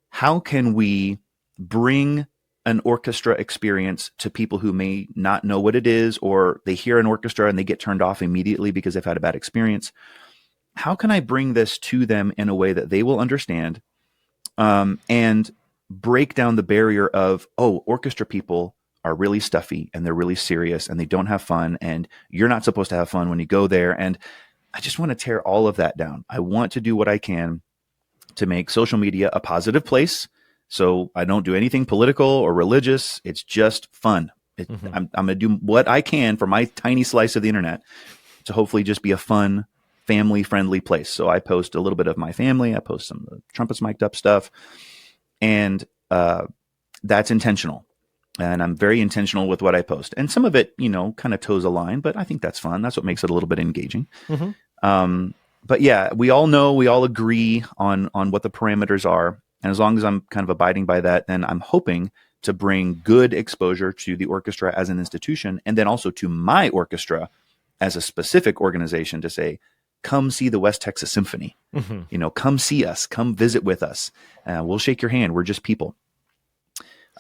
How can we bring an orchestra experience to people who may not know what it is, or they hear an orchestra and they get turned off immediately because they've had a bad experience? How can I bring this to them in a way that they will understand, and break down the barrier of, oh, orchestra people are really stuffy and they're really serious and they don't have fun, and you're not supposed to have fun when you go there. And I just want to tear all of that down. I want to do what I can to make social media a positive place. So I don't do anything political or religious. It's just fun. I'm going to do what I can for my tiny slice of the internet to hopefully just be a fun, family-friendly place. So I post a little bit of my family. I post some of the trumpets mic'd up stuff. And that's intentional. And I'm very intentional with what I post. And some of it, kind of toes a line, but I think that's fun. That's what makes it a little bit engaging. Mm-hmm. But yeah, we all agree on what the parameters are. And as long as I'm kind of abiding by that, then I'm hoping to bring good exposure to the orchestra as an institution, and then also to my orchestra as a specific organization to say, come see the West Texas Symphony. Mm-hmm. Come see us. Come visit with us. We'll shake your hand. We're just people.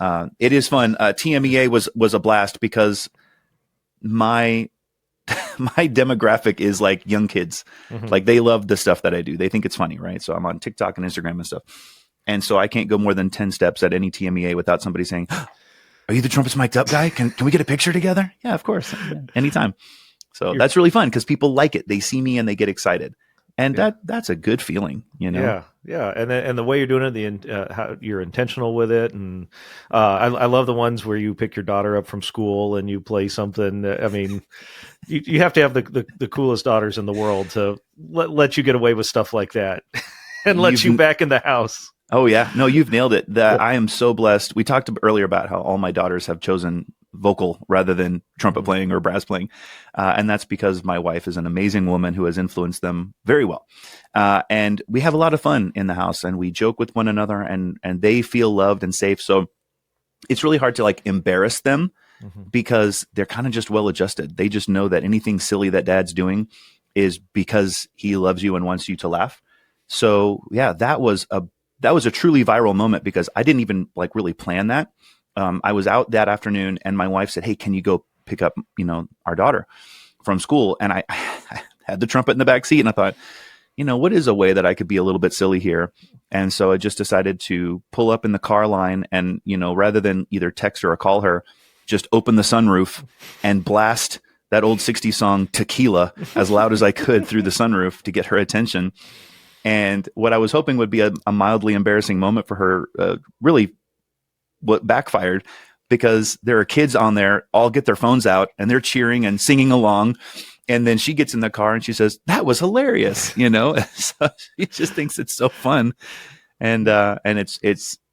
It is fun. TMEA was a blast because my demographic is like young kids. Mm-hmm. Like, they love the stuff that I do. They think it's funny, right? So I'm on TikTok and Instagram and stuff. And so I can't go more than 10 steps at any TMEA without somebody saying, are you the trumpets mic'd up guy? Can we get a picture together? Yeah, of course. Anytime. So that's really fun because people like it. They see me and they get excited. And that's a good feeling, Yeah. And the way you're doing it, how you're intentional with it. And I love the ones where you pick your daughter up from school and you play something. I mean, you have to have the coolest daughters in the world to let you get away with stuff like that and let you back in the house. Oh, yeah. No, you've nailed it. I am so blessed. We talked earlier about how all my daughters have chosen vocal rather than trumpet playing or brass playing. And that's because my wife is an amazing woman who has influenced them very well. And we have a lot of fun in the house, and we joke with one another, and they feel loved and safe. So it's really hard to embarrass them because they're kind of just well adjusted. They just know that anything silly that dad's doing is because he loves you and wants you to laugh. So yeah, that was a truly viral moment because I didn't even really plan that. I was out that afternoon and my wife said, hey, can you go pick up, our daughter from school? And I had the trumpet in the back seat and I thought, what is a way that I could be a little bit silly here? And so I just decided to pull up in the car line and, rather than either text her or call her, just open the sunroof and blast that old 60s song Tequila as loud as I could through the sunroof to get her attention. And what I was hoping would be a mildly embarrassing moment for her, really what backfired, because there are kids on there, all get their phones out and they're cheering and singing along. And then she gets in the car and she says, that was hilarious. So she just thinks it's so fun. And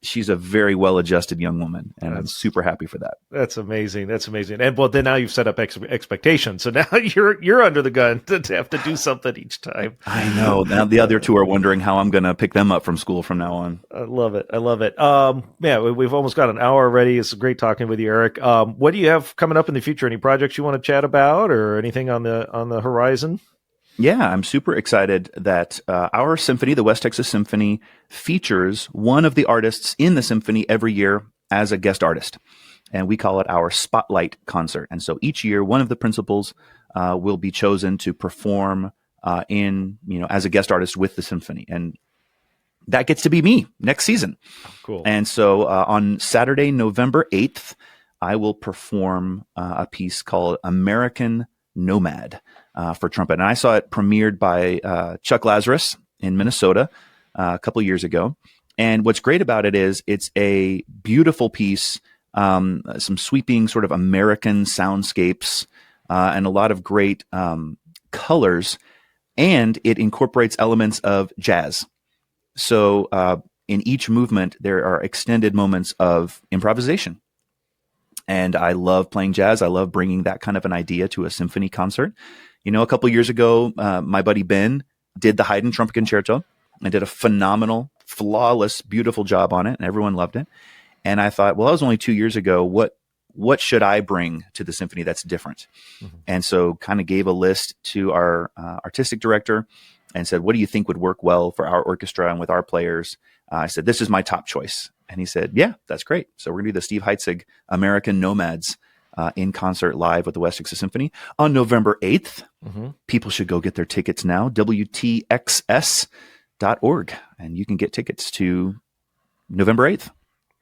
she's a very well-adjusted young woman, and I'm super happy for that. That's amazing. And then now you've set up expectations. So now you're under the gun to have to do something each time. I know. Now the other two are wondering how I'm going to pick them up from school from now on. I love it. We've almost got an hour already. It's great talking with you, Eric. What do you have coming up in the future? Any projects you want to chat about or anything on the horizon? Yeah, I'm super excited that our symphony, the West Texas Symphony, features one of the artists in the symphony every year as a guest artist. And we call it our Spotlight Concert. And so each year, one of the principals will be chosen to perform as a guest artist with the symphony. And that gets to be me next season. Cool. And so on Saturday, November 8th, I will perform a piece called American Nomad for trumpet. And I saw it premiered by Chuck Lazarus in Minnesota a couple of years ago. And what's great about it is it's a beautiful piece, some sweeping sort of American soundscapes, and a lot of great colors. And it incorporates elements of jazz. So in each movement, there are extended moments of improvisation. And I love playing jazz. I love bringing that kind of an idea to a symphony concert. You know, a couple of years ago, my buddy Ben did the Haydn Trumpet Concerto and did a phenomenal, flawless, beautiful job on it. And everyone loved it. And I thought, well, that was only 2 years ago. What should I bring to the symphony that's different? Mm-hmm. And so kind of gave a list to our artistic director and said, what do you think would work well for our orchestra and with our players? I said, this is my top choice. And he said, yeah, that's great. So we're going to do the Steve Heitzig American Nomads in concert live with the West Texas Symphony on November 8th. Mm-hmm. People should go get their tickets now, WTXS.org. And you can get tickets to November 8th.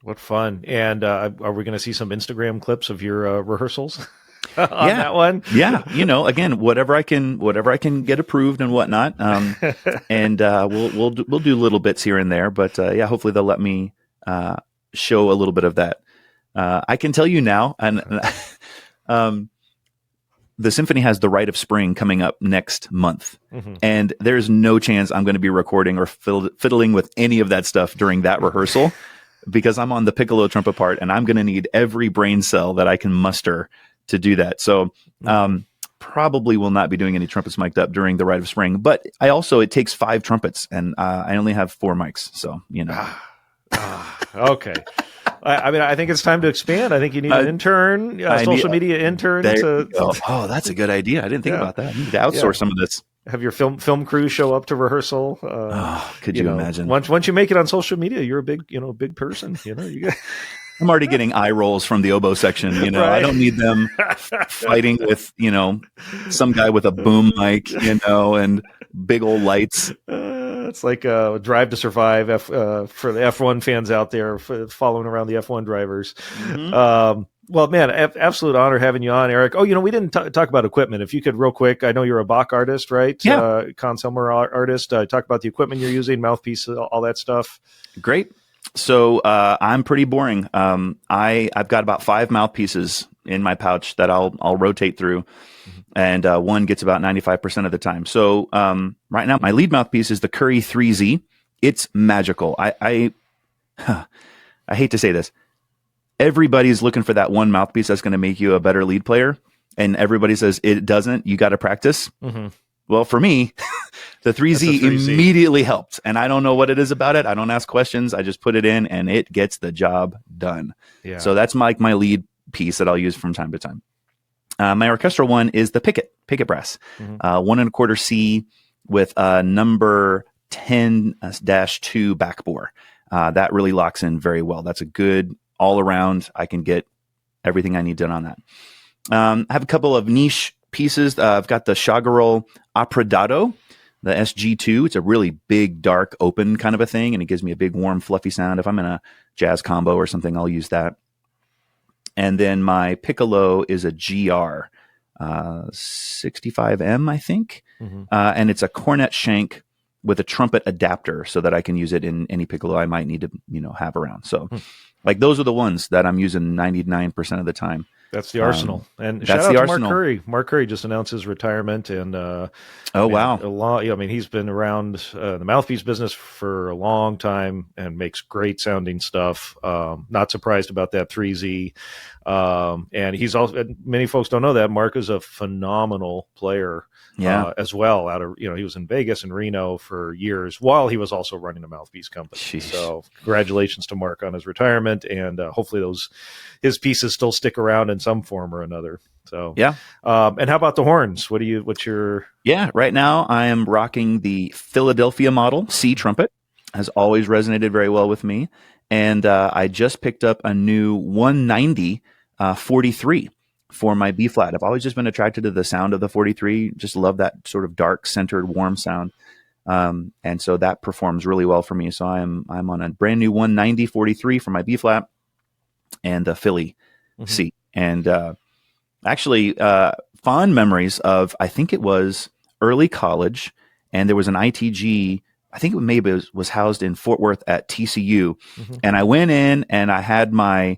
What fun. And are we going to see some Instagram clips of your rehearsals? On that one. Yeah. You know, again, whatever I can get approved and whatnot. And we'll do little bits here and there, but hopefully they'll let me show a little bit of that. I can tell you now, and the symphony has the Rite of Spring coming up next month. Mm-hmm. And there's no chance I'm going to be recording or fiddling with any of that stuff during that rehearsal because I'm on the piccolo trumpet part and I'm going to need every brain cell that I can muster to do that. So probably will not be doing any trumpets mic'd up during the Rite of Spring, but it takes 5 trumpets and I only have 4 mics. So, you know. Okay. I think it's time to expand. I think you need an intern, social media intern. Oh, that's a good idea. I didn't think about that. I need to outsource some of this. Have your film crew show up to rehearsal. Could you imagine? Once you make it on social media, you're a big person. You know, I'm already getting eye rolls from the oboe section. You know, right. I don't need them fighting with, some guy with a boom mic, and big old lights. It's like Drive to Survive for the F1 fans out there following around the F1 drivers. Mm-hmm. Well, man, absolute honor having you on, Eric. Oh, we didn't talk about equipment. If you could real quick, I know you're a Bach artist, right? Yeah. Consumer artist. Talk about the equipment you're using, mouthpiece, all that stuff. Great. So I'm pretty boring. I've got about 5 mouthpieces in my pouch that I'll rotate through, and one gets about 95% of the time. So right now, my lead mouthpiece is the Curry 3Z. It's magical. I hate to say this. Everybody's looking for that one mouthpiece that's going to make you a better lead player, and everybody says it doesn't. You got to practice. Mm-hmm. Well, for me, the 3Z immediately helped. And I don't know what it is about it. I don't ask questions. I just put it in and it gets the job done. Yeah. So that's my lead piece that I'll use from time to time. My orchestral one is the Pickett Brass, 1 1/4 C with number 10-2 backbore. That really locks in very well. That's a good all around. I can get everything I need done on that. I have a couple of niche pieces. I've got the Chagarol Aprodado, the SG2. It's a really big, dark, open kind of a thing, and it gives me a big, warm, fluffy sound. If I'm in a jazz combo or something, I'll use that. And then my piccolo is a GR 65M, I think, and it's a cornet shank with a trumpet adapter so that I can use it in any piccolo I might need to, have around. So, those are the ones that I'm using 99% of the time. That's the arsenal. And shout out to Mark Curry. Mark Curry just announced his retirement. And wow. He's been around the mouthpiece business for a long time and makes great sounding stuff. Not surprised about that 3Z. And he's also, many folks don't know that Mark is a phenomenal player. As well. He was in Vegas and Reno for years while he was also running a mouthpiece company. Sheesh. So congratulations to Mark on his retirement, and hopefully his pieces still stick around in some form or another. So, Yeah. And how about the horns? What's your? Yeah. Right now I am rocking the Philadelphia model C trumpet. Has always resonated very well with me. And I just picked up a new 190 43 for my B flat. I've always just been attracted to the sound of the 43. Just love that sort of dark, centered, warm sound. And so that performs really well for me. So I'm on a brand new 190 43 for my B flat and the Philly C. And actually, fond memories of, I think it was early college, and there was an ITG. I think it maybe was housed in Fort Worth at TCU. And I went in and I had my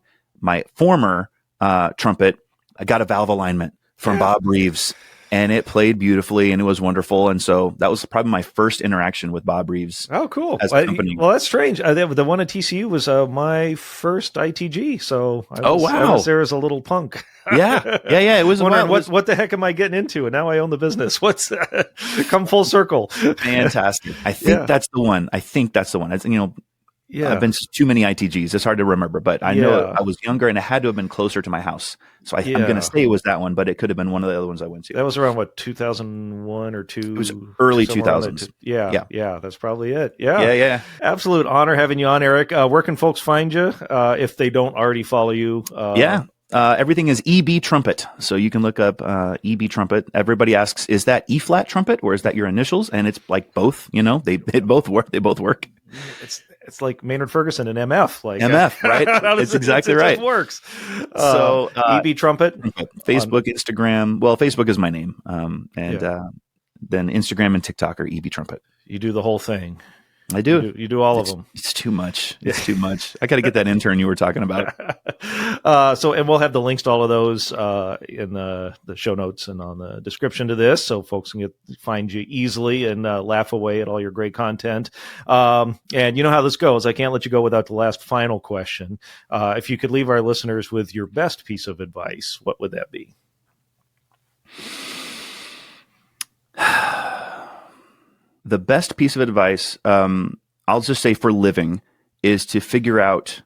former trumpet. I got a valve alignment from Bob Reeves, and it played beautifully and it was wonderful. And so that was probably my first interaction with Bob Reeves. Oh, cool. As a company. Well, that's strange. The one at TCU was my first ITG. So I was there as a little punk. Yeah. It was wondering what the heck am I getting into? And now I own the business. What's come full circle? Fantastic. I think that's the one. It's, I've been to too many ITGs. It's hard to remember, but I know I was younger and it had to have been closer to my house. So I'm going to say it was that one, but it could have been one of the other ones I went to. That was around 2001 or 2? It was early 2000s. Yeah. That's probably it. Yeah. Yeah. Absolute honor having you on, Eric. Where can folks find you if they don't already follow you? Everything is EB Trumpet. So you can look up EB Trumpet. Everybody asks, is that E flat trumpet or is that your initials? And it's like both, they both work. They both work. It's like Maynard Ferguson and MF. Like MF, right? It's exactly right. It works. So EB Trumpet. Facebook, Instagram. Well, Facebook is my name. Then Instagram and TikTok are EB Trumpet. You do the whole thing. I do. You do all of them. It's too much. It's too much. I got to get that intern you were talking about. And we'll have the links to all of those in the show notes and on the description to this, so folks can find you easily and laugh away at all your great content. And you know how this goes. I can't let you go without the last final question. If you could leave our listeners with your best piece of advice, what would that be? The best piece of advice, I'll just say for living, is to figure out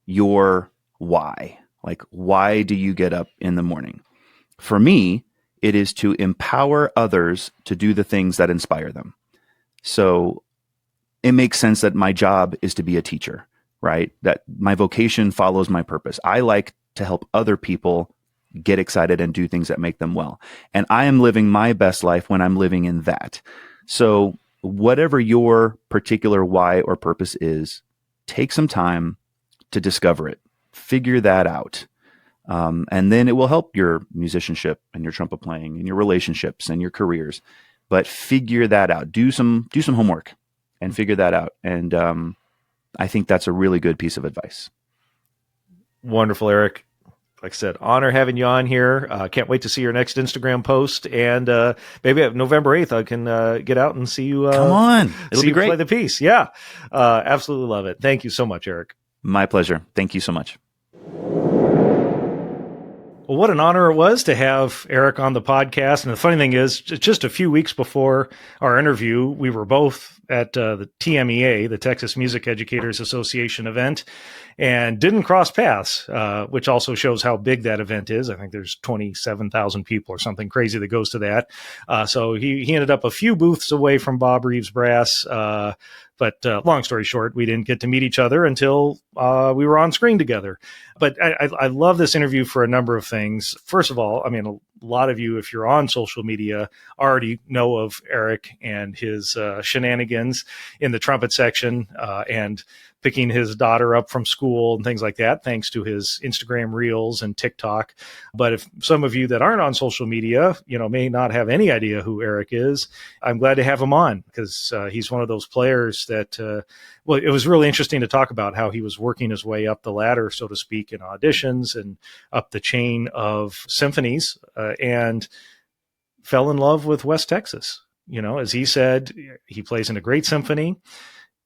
your why. Like, why do you get up in the morning? For me, it is to empower others to do the things that inspire them. So it makes sense that my job is to be a teacher, right? That my vocation follows my purpose. I like to help other people get excited and do things that make them well. And I am living my best life when I'm living in that. So whatever your particular why or purpose is, take some time to discover it, figure that out. And then it will help your musicianship and your trumpet playing and your relationships and your careers, but figure that out, do some homework and figure that out. And I think that's a really good piece of advice. Wonderful, Eric. Like I said, honor having you on here. Can't wait to see your next Instagram post. And maybe at November 8th, I can get out and see you. Come on. It'll be great. Play the piece. Yeah. Absolutely love it. Thank you so much, Eric. My pleasure. Thank you so much. Well, what an honor it was to have Eric on the podcast. And the funny thing is, just a few weeks before our interview, we were both at the TMEA, the Texas Music Educators Association event, and didn't cross paths, which also shows how big that event is. I think there's 27,000 people or something crazy that goes to that. So he ended up a few booths away from Bob Reeves Brass. But long story short, we didn't get to meet each other until we were on screen together. But I love this interview for a number of things. First of all, I mean, a lot of you, if you're on social media, already know of Eric and his shenanigans in the trumpet section and picking his daughter up from school and things like that, thanks to his Instagram reels and TikTok. But if some of you that aren't on social media, may not have any idea who Eric is, I'm glad to have him on because he's one of those players that, it was really interesting to talk about how he was working his way up the ladder, so to speak, in auditions and up the chain of symphonies and fell in love with West Texas. As he said, he plays in a great symphony.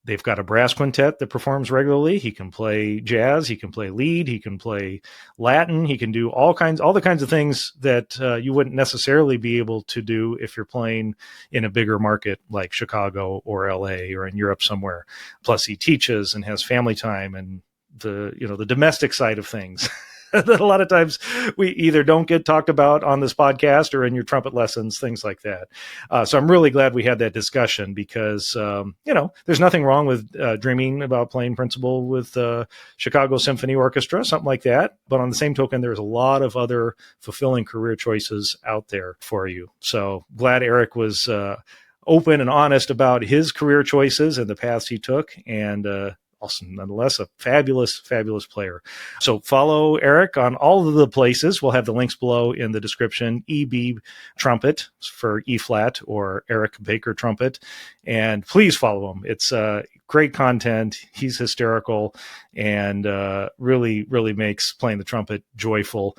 They've got a brass quintet that performs regularly. He can play jazz. He can play lead. He can play Latin. He can do all the kinds of things that you wouldn't necessarily be able to do if you're playing in a bigger market like Chicago or LA or in Europe somewhere. Plus he teaches and has family time and the domestic side of things. that a lot of times we either don't get talked about on this podcast or in your trumpet lessons, things like that. So I'm really glad we had that discussion because, there's nothing wrong with dreaming about playing principal with Chicago Symphony Orchestra, something like that. But on the same token, there's a lot of other fulfilling career choices out there for you. So glad Eric was open and honest about his career choices and the paths he took. And also, nonetheless, a fabulous, fabulous player. So follow Eric on all of the places. We'll have the links below in the description. EB Trumpet for E-flat or Eric Baker Trumpet. And please follow him. It's great content. He's hysterical and really, really makes playing the trumpet joyful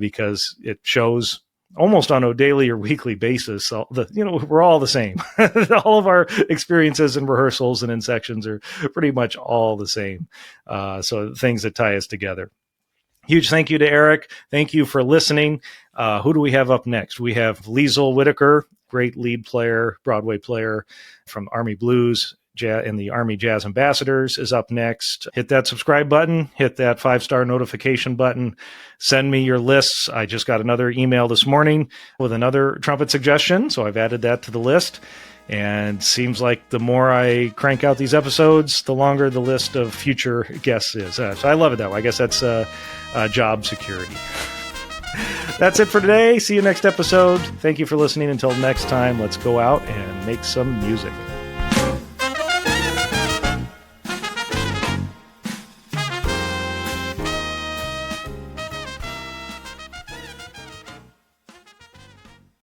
because it shows almost on a daily or weekly basis. We're all the same. All of our experiences and rehearsals and in sections are pretty much all the same. So things that tie us together. Huge thank you to Eric. Thank you for listening. Who do we have up next? We have Liesl Whitaker, great lead player, Broadway player from Army Blues and the Army Jazz Ambassadors is up next. Hit that subscribe button, hit that 5-star notification button, send me your lists. I just got another email this morning with another trumpet suggestion, so I've added that to the list. And seems like the more I crank out these episodes, the longer the list of future guests is. So I love it that way. I guess that's job security. That's it for today. See you next episode. Thank you for listening. Until next time, let's go out and make some music.